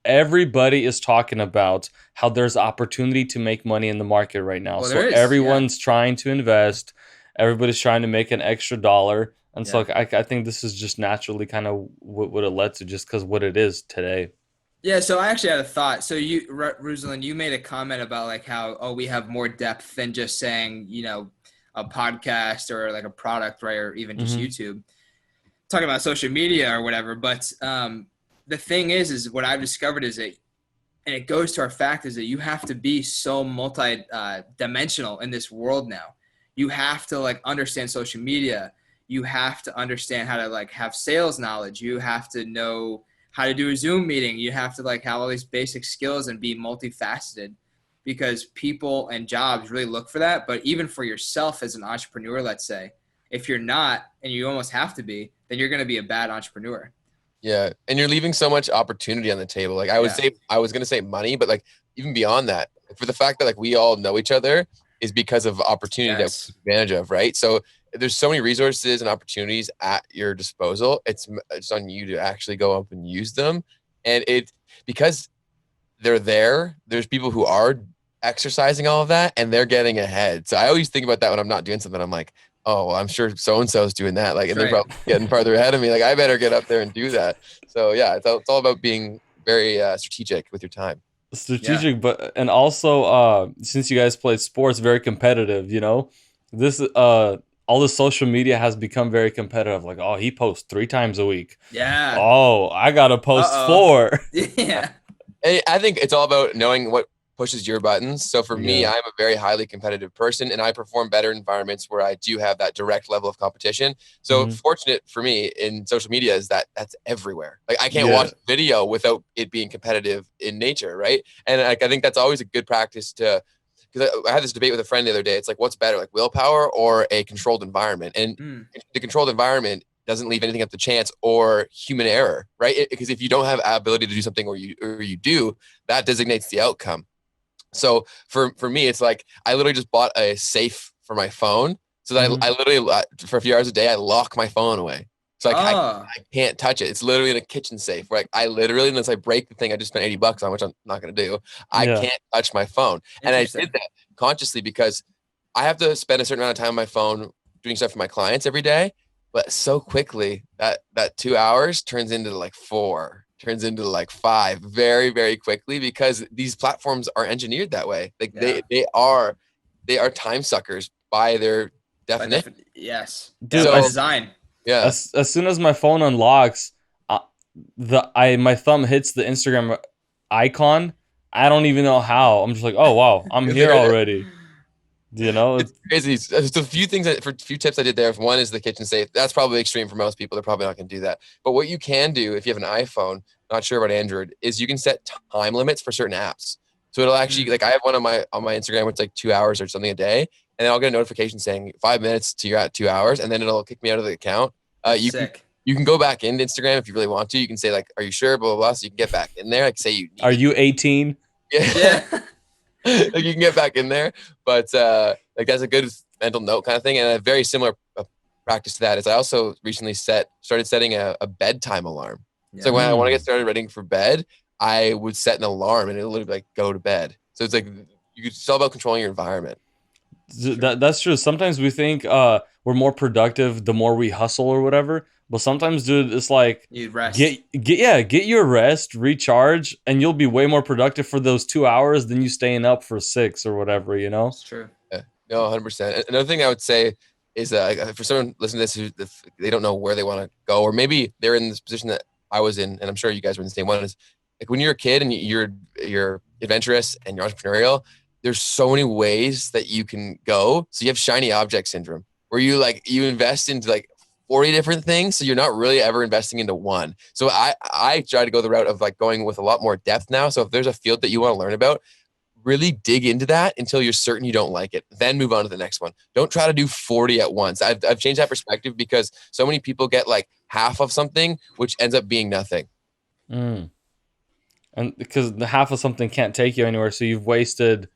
everybody is talking about how there's opportunity to make money in the market right now. Well, So there is. Yeah, everyone's trying to invest, everybody's trying to make an extra dollar. And so yeah, like, I think this is just naturally kind of what it led to just because what it is today. yeah. So I actually had a thought. So Ruslan, you made a comment about like how we have more depth than just saying a podcast or like a product, right, or even just Hmm. YouTube. Talking about social media or whatever. But the thing is what I've discovered is that, and it goes to our fact, is that you have to be so multi-dimensional in this world now. You have to like understand social media. You have to understand how to like have sales knowledge. You have to know how to do a Zoom meeting. You have to like have all these basic skills and be multifaceted, because people and jobs really look for that. But even for yourself as an entrepreneur, let's say, if you're not, and you almost have to be, then you're going to be a bad entrepreneur. Yeah, and you're leaving so much opportunity on the table. Like Yeah. I was gonna say money, but like even beyond that, for the fact that like we all know each other is because of opportunity that we Yes. take advantage of, right? So there's so many resources and opportunities at your disposal. It's on you to actually go up and use them, and it because they're there. There's people who are exercising all of that, and they're getting ahead. So I always think about that when I'm not doing something. I'm like, oh, well, I'm sure so and so is doing that. Like, That's and they're right. probably getting farther ahead of me. Like, I better get up there and do that. So yeah, it's all about being very strategic with your time. Yeah. Strategic, but and also since you guys played sports, very competitive, this all the social media has become very competitive. Like, oh, he posts 3 times a week. Yeah. Oh, I gotta post Uh-oh. 4. Yeah. Yeah. And I think it's all about knowing what pushes your buttons. So for me, Yeah. I'm a very highly competitive person, and I perform better in environments where I do have that direct level of competition. So Hmm. fortunate for me in social media is that that's everywhere. Like I can't Yeah. watch video without it being competitive in nature, right? And like, I think that's always a good practice to because I had this debate with a friend the other day. It's like, what's better, like willpower or a controlled environment? And Mm. the controlled environment doesn't leave anything up to chance or human error, right? Because if you don't have ability to do something or you do, that designates the outcome. So for me, it's like I literally just bought a safe for my phone, so that Hmm. I literally for a few hours a day I lock my phone away. So like Oh, I can't touch it. It's literally in a kitchen safe where like, I literally, unless I break the thing I just spent $80 on, which I'm not gonna do, I Yeah. can't touch my phone. And I did interesting. that consciously because I have to spend a certain amount of time on my phone doing stuff for my clients every day. But so quickly that 2 hours turns into like 4, turns into like 5 very, very quickly because these platforms are engineered that way. Like Yeah. they are time suckers by their By definition. yes. Yeah, Dude, by So design. yeah, as soon as my phone unlocks, uh, my thumb hits the Instagram icon. I don't even know how. I'm just like, oh wow, I'm here there, already. You know, it's crazy. There's a few things for a few tips I did there. One is the kitchen safe. That's probably extreme for most people. They're probably not going to do that. But what you can do if you have an iPhone, not sure about Android, is you can set time limits for certain apps. So it'll actually Mm, like I have one on my Instagram where it's like 2 hours or something a day, and then I'll get a notification saying 5 minutes to you're at 2 hours, and then it'll kick me out of the account. that's sick. You can go back into Instagram if you really want to. You can say like, "Are you sure?" Blah blah blah. So you can get back in there. Like say you are need you 18? it. Yeah. Yeah. Like you can get back in there, but like that's a good mental note kind of thing. And a very similar practice to that is I also recently started setting a bedtime alarm. So Yeah. when I want to get Mm. started reading for bed, I would set an alarm and it'll literally be like go to bed. So it's like it's all about controlling your environment. True. That's true. Sometimes we think we're more productive the more we hustle or whatever, but sometimes, dude, it's like You'd rest. get your rest, recharge, and you'll be way more productive for those 2 hours than you staying up for 6 or whatever. It's true. Yeah, no, 100%. Another thing I would say is for someone listening to this who if they don't know where they want to go, or maybe they're in this position that I was in, and I'm sure you guys were in the same one. Is like when you're a kid and you're adventurous and you're entrepreneurial. There's so many ways that you can go. So you have shiny object syndrome. where you invest into like 40 different things, so you're not really ever investing into one. So I try to go the route of like going with a lot more depth now. So if there's a field that you want to learn about, really dig into that until you're certain you don't like it, then move on to the next one. Don't try to do 40 at once. I've changed that perspective because so many people get like half of something, which ends up being nothing. Mm. And because the half of something can't take you anywhere, so you've wasted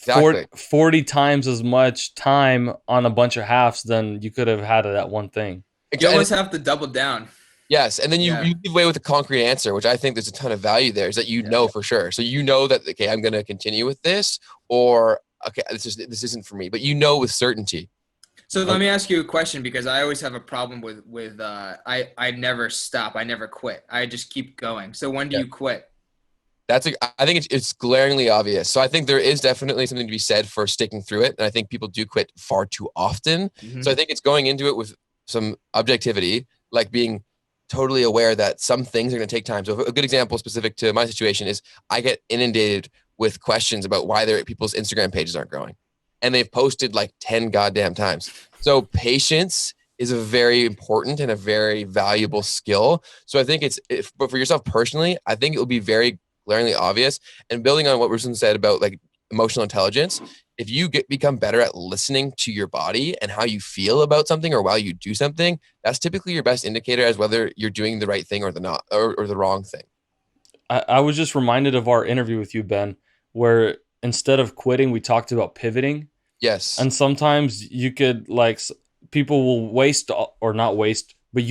Exactly. 40 times as much time on a bunch of halves than you could have had at that one thing. You always have to double down. Yes, and then you leave away with a concrete answer, which I think there's a ton of value there, is that you know for sure. So you know that, okay, I'm going to continue with this, or okay, this isn't for me, but you know with certainty. So let me ask you a question, because I always have a problem with I never stop, I never quit, I just keep going. So when do you quit? I think it's glaringly obvious. So I think there is definitely something to be said for sticking through it, and I think people do quit far too often. Mm-hmm. So I think it's going into it with some objectivity, like being totally aware that some things are going to take time. So a good example specific to my situation is I get inundated with questions about why people's Instagram pages aren't growing, and they've posted like 10 goddamn times. So patience is a very important and a very valuable skill. So I think but for yourself personally, I think it will be very glaringly obvious. And building on what Ruslan said about like emotional intelligence, if you become better at listening to your body and how you feel about something or while you do something, that's typically your best indicator as whether you're doing the right thing or the wrong thing. I was just reminded of our interview with you, Ben, where instead of quitting, we talked about pivoting. Yes. And sometimes you could people will waste or not waste, but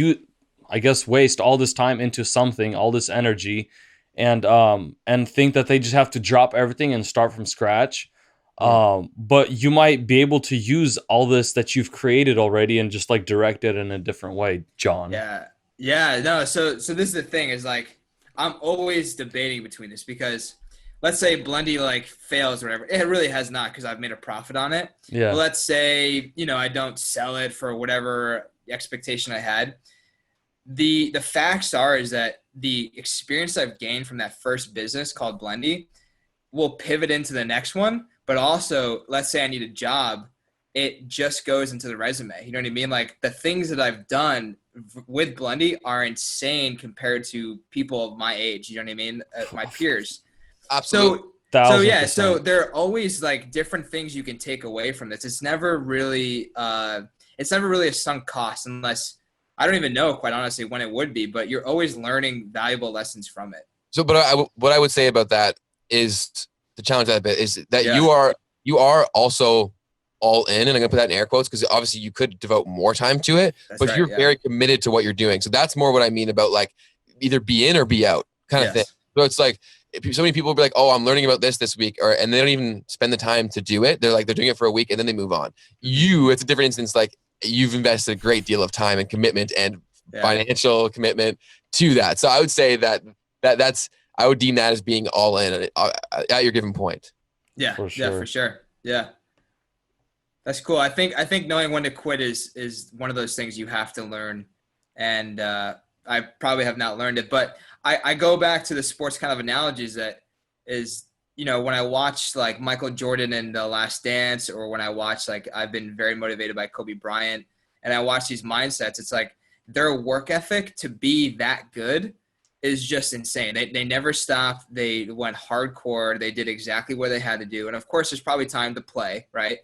waste all this time into something, all this energy, and think that they just have to drop everything and start from scratch. But you might be able to use all this that you've created already and just like direct it in a different way, John. Yeah. No. So this is the thing, is like, I'm always debating between this, because let's say Blendy like fails or whatever. It really has not, because I've made a profit on it. Yeah. But let's say, I don't sell it for whatever expectation I had. The facts is that the experience I've gained from that first business called Blendy will pivot into the next one. But also, let's say I need a job, it just goes into the resume. You know what I mean? Like, the things that I've done with Blendy are insane compared to people of my age. You know what I mean? My peers. Absolutely. So there are always like different things you can take away from this. It's never really a sunk cost, unless I don't even know, quite honestly, when it would be, but you're always learning valuable lessons from it. So, but what I would say about that is, to challenge that a bit, is that you are also all in, and I'm gonna put that in air quotes, because obviously you could devote more time to it, but you're very committed to what you're doing. So that's more what I mean about like either be in or be out kind of thing. So it's like, so many people will be like, oh, I'm learning about this week, and they don't even spend the time to do it. They're doing it for a week and then they move on. It's a different instance. Like, you've invested a great deal of time and commitment and financial commitment to that. So I would say that's I would deem that as being all in at your given point. Yeah, for sure. Yeah, that's cool. I think knowing when to quit is one of those things you have to learn, and I probably have not learned it. But I go back to the sports kind of analogies that is, when I watch like Michael Jordan in The Last Dance, or when I watch, like, I've been very motivated by Kobe Bryant, and I watch these mindsets, it's like their work ethic to be that good is just insane. They never stopped. They went hardcore. They did exactly what they had to do. And of course, there's probably time to play, right?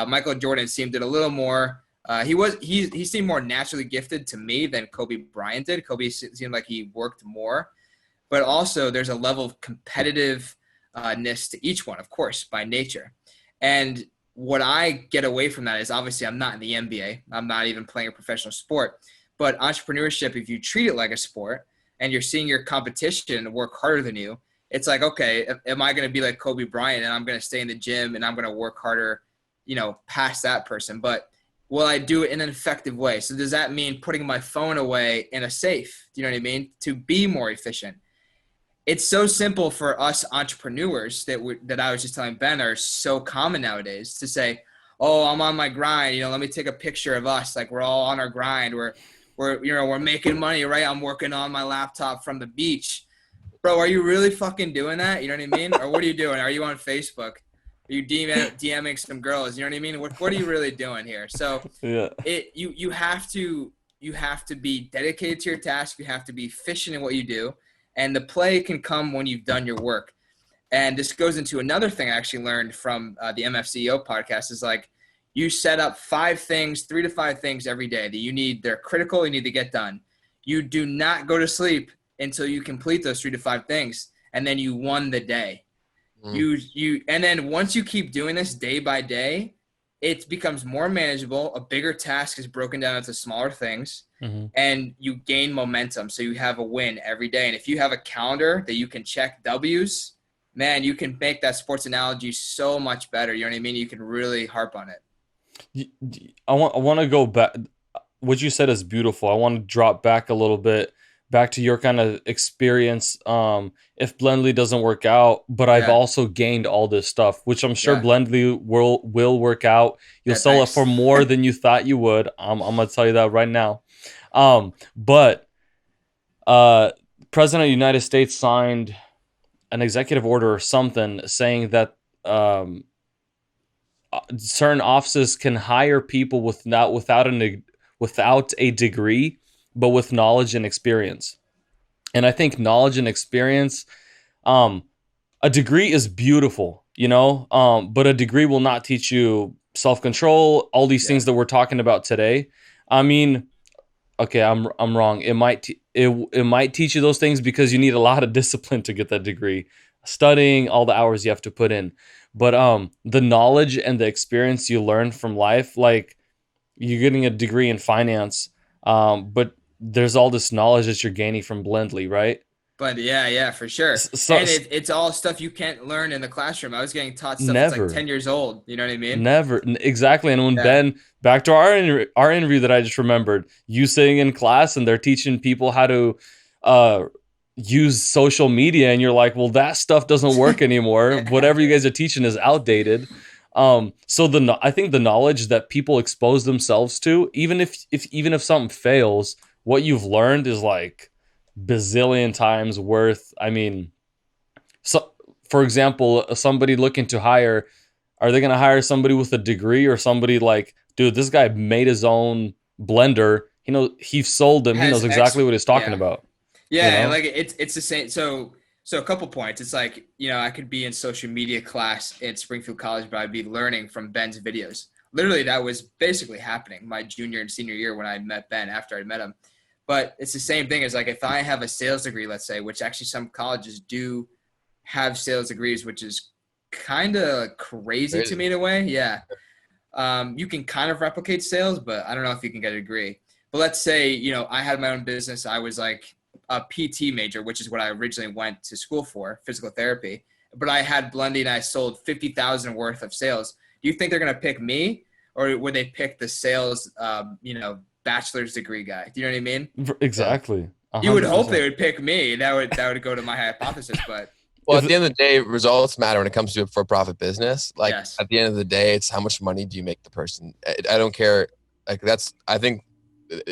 Michael Jordan seemed a little more. He seemed more naturally gifted to me than Kobe Bryant did. Kobe seemed like he worked more, but also there's a level of competitiveness to each one, of course, by nature. And what I get away from that is, obviously I'm not in the NBA. I'm not even playing a professional sport. But entrepreneurship, if you treat it like a sport and you're seeing your competition work harder than you, it's like, okay, am I going to be like Kobe Bryant and I'm going to stay in the gym and I'm going to work harder, past that person? But will I do it in an effective way? So does that mean putting my phone away in a safe? Do you know what I mean? To be more efficient. It's so simple for us entrepreneurs that I was just telling Ben are so common nowadays to say, oh, I'm on my grind. Let me take a picture of us. Like, we're all on our grind. We're making money, right? I'm working on my laptop from the beach. Bro, are you really fucking doing that? You know what I mean? Or what are you doing? Are you on Facebook? Are you DMing some girls? You know what I mean? What are you really doing here? So Yeah. you have to be dedicated to your task. You have to be efficient in what you do, and the play can come when you've done your work. And this goes into another thing I actually learned from the MFCEO podcast is like you set up 3 to 5 things every day that they're critical, you need to get done. You do not go to sleep until you complete those 3 to 5 things, and then you won the day. And then once you keep doing this day by day, it becomes more manageable. A bigger task is broken down into smaller things, and you gain momentum. So you have a win every day. And if you have a calendar that you can check W's, man, you can make that sports analogy so much better. You know what I mean? You can really harp on it. I want to go back. What you said is beautiful. I want to drop back a little bit, back to your kind of experience. If Blendly doesn't work out, but I've also gained all this stuff, which I'm sure Blendly will work out. You'll sell it for more than you thought you would. I'm gonna tell you that right now. But President of the United States signed an executive order or something saying that certain offices can hire people without a degree, but with knowledge and experience. And I think knowledge and experience, a degree is beautiful, but a degree will not teach you self-control, all these things that we're talking about today. I mean, okay, I'm wrong. It might teach you those things because you need a lot of discipline to get that degree, studying, all the hours you have to put in. But the knowledge and the experience you learn from life, like you're getting a degree in finance, but there's all this knowledge that you're gaining from Blendly, right? But yeah, for sure. And it's all stuff you can't learn in the classroom. I was getting taught stuff that's like 10 years old. You know what I mean? Never. Exactly. And when Ben, back to our interview that I just remembered, you sitting in class and they're teaching people how to use social media, and you're like, well, that stuff doesn't work anymore. Whatever you guys are teaching is outdated. So I think the knowledge that people expose themselves to, even if something fails, what you've learned is like bazillion times worth. I mean, so for example, somebody looking to hire, are they going to hire somebody with a degree or somebody like, dude, this guy made his own blender. He sold them. He knows exactly what he's talking about. Yeah, like it's the same. So a couple points. It's like, I could be in social media class at Springfield College, but I'd be learning from Ben's videos. Literally, that was basically happening my junior and senior year when I met Ben, after I met him. But it's the same thing as like if I have a sales degree, let's say, which actually some colleges do have sales degrees, which is kind of crazy to me in a way. Yeah. You can kind of replicate sales, but I don't know if you can get a degree. But let's say, I had my own business. I was like a PT major, which is what I originally went to school for, physical therapy. But I had Blendly and I sold 50,000 worth of sales. Do you think they're going to pick me, or would they pick the sales, bachelor's degree guy? Do you know what I mean? Exactly. 100%. You would hope they would pick me. That would go to my hypothesis, but. Well, at the end of the day, results matter when it comes to a for-profit business. Like at the end of the day, it's how much money do you make the person. I don't care. Like I think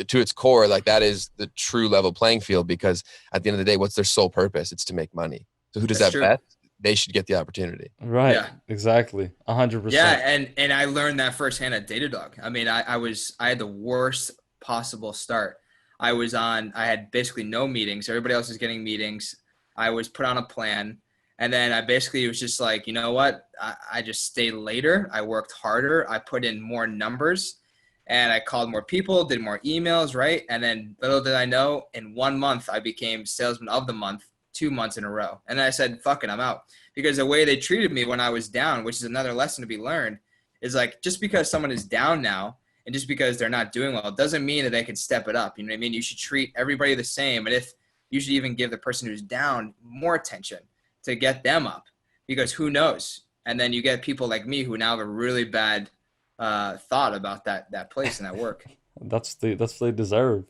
to its core, like that is the true level playing field, because at the end of the day, what's their sole purpose? It's to make money. So who does that best? They should get the opportunity. Right. Yeah. Exactly. 100%. Yeah. And I learned that firsthand at Datadog. I mean, I had the worst possible start. I had basically no meetings. Everybody else was getting meetings. I was put on a plan. And then I basically was just like, you know what? I just stayed later. I worked harder. I put in more numbers, and I called more people, did more emails, right? And then little did I know, in 1 month, I became salesman of the month, 2 months in a row. And then I said, fuck it, I'm out. Because the way they treated me when I was down, which is another lesson to be learned, is like, just because someone is down now and just because they're not doing well, doesn't mean that they can step it up. You know what I mean? You should treat everybody the same. And if you should even give the person who's down more attention to get them up, because who knows? And then you get people like me who now have a really bad thought about that place and that work. That's what they deserve.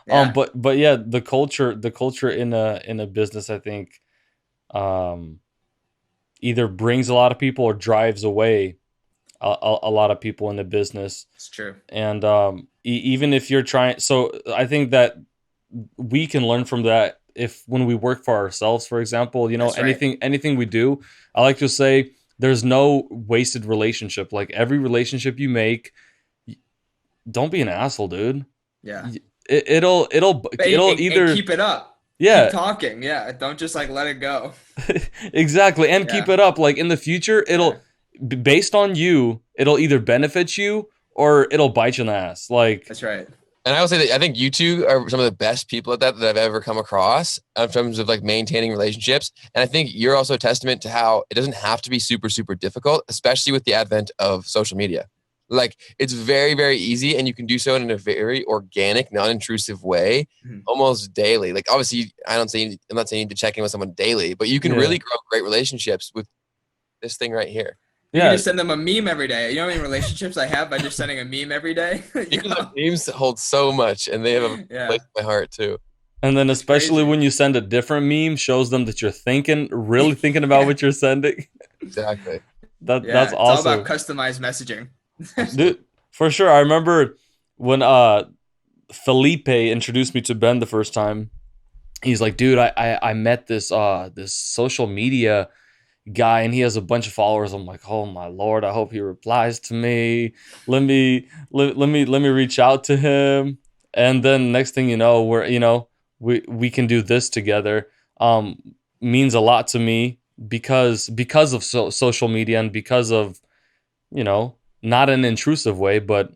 Yeah. But yeah, the culture in a business, I think, either brings a lot of people or drives away a lot of people in the business. It's true. And even if you're trying, so I think that we can learn from that. If when we work for ourselves, for example, That's anything we do, I like to say there's no wasted relationship. Like every relationship you make, don't be an asshole, dude. Yeah. It'll And either keep it up. Keep yeah, talking. Yeah. Don't just like let it go. exactly, and keep Yeah. it up. Like in the future, Yeah. based on you, it'll either benefit you or it'll bite you in the ass. Like That's right. And I will say that I think you two are some of the best people at that I've ever come across in terms of like maintaining relationships. And I think you're also a testament to how it doesn't have to be super, super difficult, especially with the advent of social media. Like it's very, very easy, and you can do so in a very organic, non-intrusive way, almost daily. Like obviously, I'm not saying you need to check in with someone daily, but you can really grow great relationships with this thing right here. You can yeah, just send them a meme every day. You know how many relationships I have by just sending a meme every day? Memes hold so much, and they have a place in my heart too. and then It's especially crazy. when you send a different meme, shows them that you're really thinking about what you're sending. Exactly. That's It's all about awesome. customized messaging. Dude, for sure. I remember when Felipe introduced me to Ben the first time. He's like, dude, I met this social media guy and he has a bunch of followers. I'm like, oh my lord, I hope he replies to me. Let me reach out to him. And then next thing you know, we can do this together. Means a lot to me because of social media and because of, not an intrusive way, but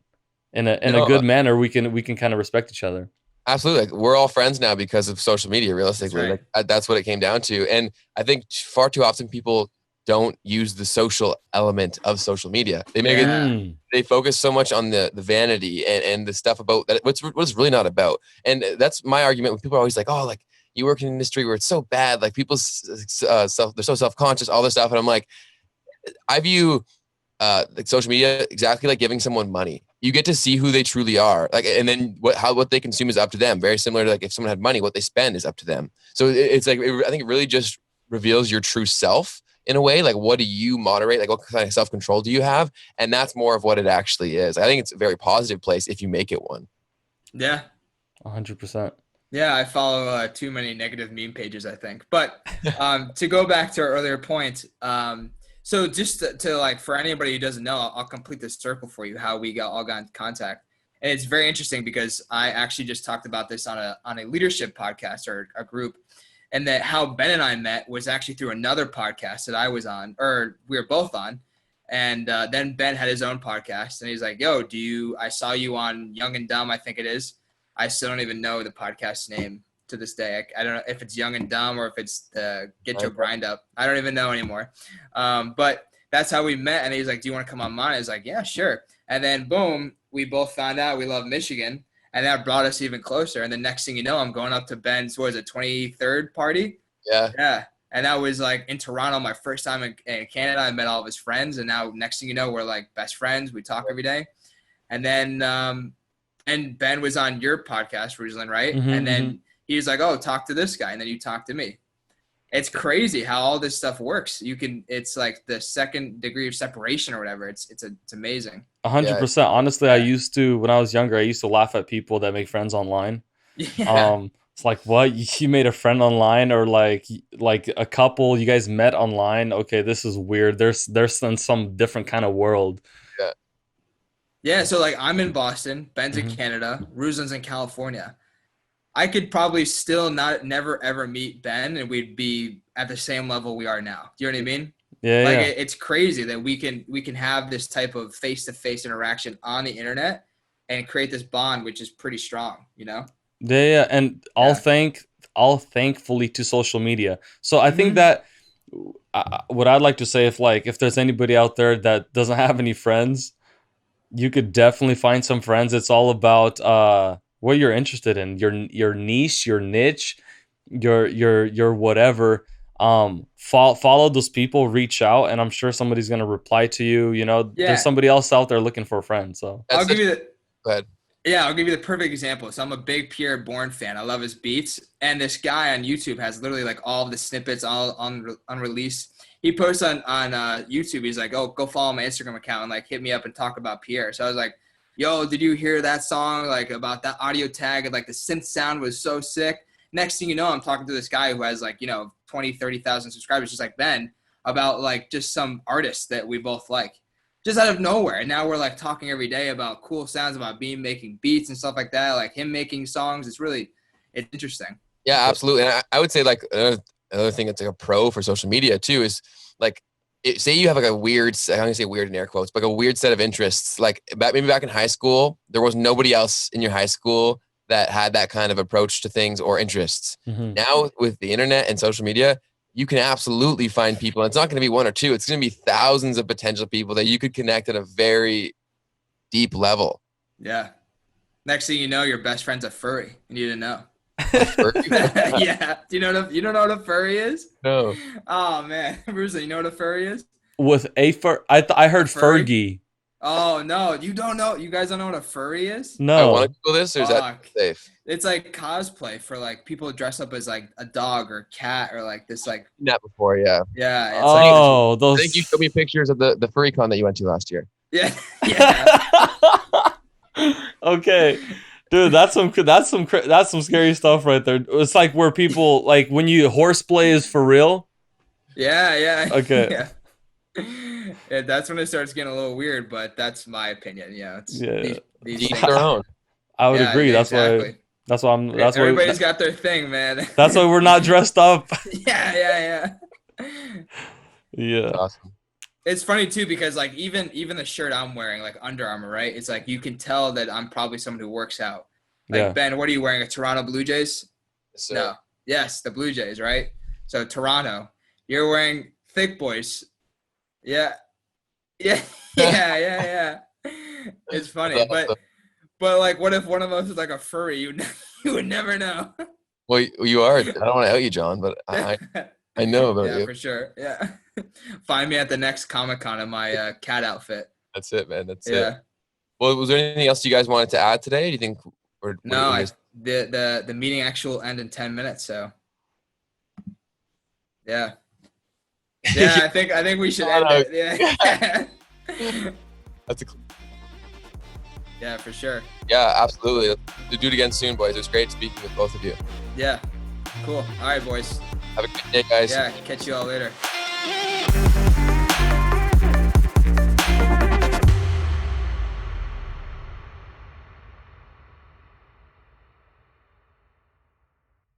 in a No, good manner, we can kind of respect each other. absolutely. Like, we're all friends now because of social media, realistically. That's right. Like that's what it came down to. And I think far too often people don't use the social element of social media. They make it Mm. they focus so much on the vanity and the stuff about that what's really not about. And that's my argument when people are always like, oh, like you work in an industry where it's so bad, like people they're so self-conscious, all this stuff. And I'm like, I view like social media exactly like giving someone money. You get to see who they truly are, like, and then what they consume is up to them. Very similar to like if someone had money, what they spend is up to them. So it's like I think it really just reveals your true self in a way. Like, what do you moderate? Like, what kind of self control do you have? And that's more of what it actually is. I think it's a very positive place if you make it one. Yeah. 100%. Yeah, I follow too many negative meme pages, I think. But to go back to our earlier point, so just to like for anybody who doesn't know, I'll complete this circle for you how we all got in contact. And it's very interesting because I actually just talked about this on a leadership podcast or a group, and that how Ben and I met was actually through another podcast that I was on, or we were both on. And then Ben had his own podcast, and he's like, "Yo, I saw you on Young and Dumb, I think it is." I still don't even know the podcast name to this day. I don't know if it's Young and Dumb or if it's the Get Your Grind Up. I don't even know anymore. But that's how we met. And he's like, do you want to come on mine? I was like, yeah, sure. And then boom, we both found out we love Michigan. And that brought us even closer. And the next thing you know, I'm going up to Ben's, 23rd party? Yeah. Yeah. And that was like in Toronto, my first time in Canada. I met all of his friends. And now next thing you know, we're like best friends. We talk every day. And then and Ben was on your podcast, Ruslan, right? Mm-hmm, and then he was like, oh, talk to this guy. And then you talk to me. It's crazy how all this stuff works. It's like the second degree of separation or whatever. It's amazing. 100%. Honestly, I used to, when I was younger, I used to laugh at people that make friends online. Yeah. It's like, what? You made a friend online, or like a couple you guys met online? Okay, this is weird. There's in some different kind of world. Yeah. Yeah, so like I'm in Boston, Ben's in Canada, Ruslan's in California. I could probably still never ever meet Ben and we'd be at the same level we are now. Do you know what I mean? Yeah, like yeah. It's crazy that we can have this type of face-to-face interaction on the internet and create this bond, which is pretty strong, you know? Yeah, and all thankfully to social media. So I think that what I'd like to say, if there's anybody out there that doesn't have any friends, you could definitely find some friends. It's all about what you're interested in, your niche, your niche, your whatever. Follow those people, reach out, and I'm sure somebody's gonna reply to you. There's somebody else out there looking for a friend. So I'll give you Go ahead. Yeah, I'll give you the perfect example. So I'm a big Pierre Bourne fan. I love his beats. And this guy on YouTube has literally like all of the snippets all unreleased. He posts on YouTube. He's like, oh, go follow my Instagram account and like hit me up and talk about Pierre. So I was like, yo, did you hear that song? Like about that audio tag and like the synth sound was so sick. Next thing you know, I'm talking to this guy who has like, 20, 30,000 subscribers just like Ben. about like just some artists that we both like, just out of nowhere. And now we're like talking every day about cool sounds, about Beam making beats and stuff like that, like him making songs. It's interesting. Yeah, absolutely. And I would say like another thing that's like a pro for social media too is like, say you have like a weird, I'm gonna say weird in air quotes, but like a weird set of interests. Like maybe back in high school, there was nobody else in your high school that had that kind of approach to things or interests. Mm-hmm. Now with the internet and social media, you can absolutely find people. And it's not going to be one or two. It's going to be thousands of potential people that you could connect at a very deep level. Yeah. Next thing you know, your best friend's a furry. You need to know. Yeah. You don't know what a furry is? No. Oh man, Ruslan, you know what a furry is? With a fur, I heard furry? Fergie. Oh no, you don't know? You guys don't know what a furry is? No. I want to Google this, or is that safe? It's like cosplay for like people dress up as like a dog or cat or like this like. That before, yeah. Yeah. It's like, those. I think you showed me pictures of the furry con that you went to last year. Yeah. Yeah. Okay. Dude, that's some scary stuff right there. It's like where people like when you horseplay is for real. Yeah. Okay. Yeah. Yeah, that's when it starts getting a little weird, but that's my opinion. Yeah, it's each their own. I would agree. That's exactly. why. That's why I'm. That's everybody's got their thing, man. That's why we're not dressed up. Yeah. Yeah. Awesome. It's funny too because like even the shirt I'm wearing, like Under Armour, right? It's like you can tell that I'm probably someone who works out. Like Ben, what are you wearing? A Toronto Blue Jays? Yes, no. Yes, the Blue Jays, right? So Toronto, you're wearing Thick Boys. Yeah. It's funny, but like, what if one of us is like a furry? You would never know. Well, you are. I don't want to out you, John, but I know about you. Yeah, for sure. Yeah. Find me at the next Comic-Con in my cat outfit. That's it, man. That's it. Well, was there anything else you guys wanted to add today? Do you think? No, the meeting actually will end in 10 minutes. So. Yeah. Yeah, I think we should end it. Yeah. That's yeah, for sure. Yeah, absolutely. We'll do it again soon, boys. It was great speaking with both of you. Yeah. Cool. All right, boys. Have a good day, guys. Yeah, catch you all later.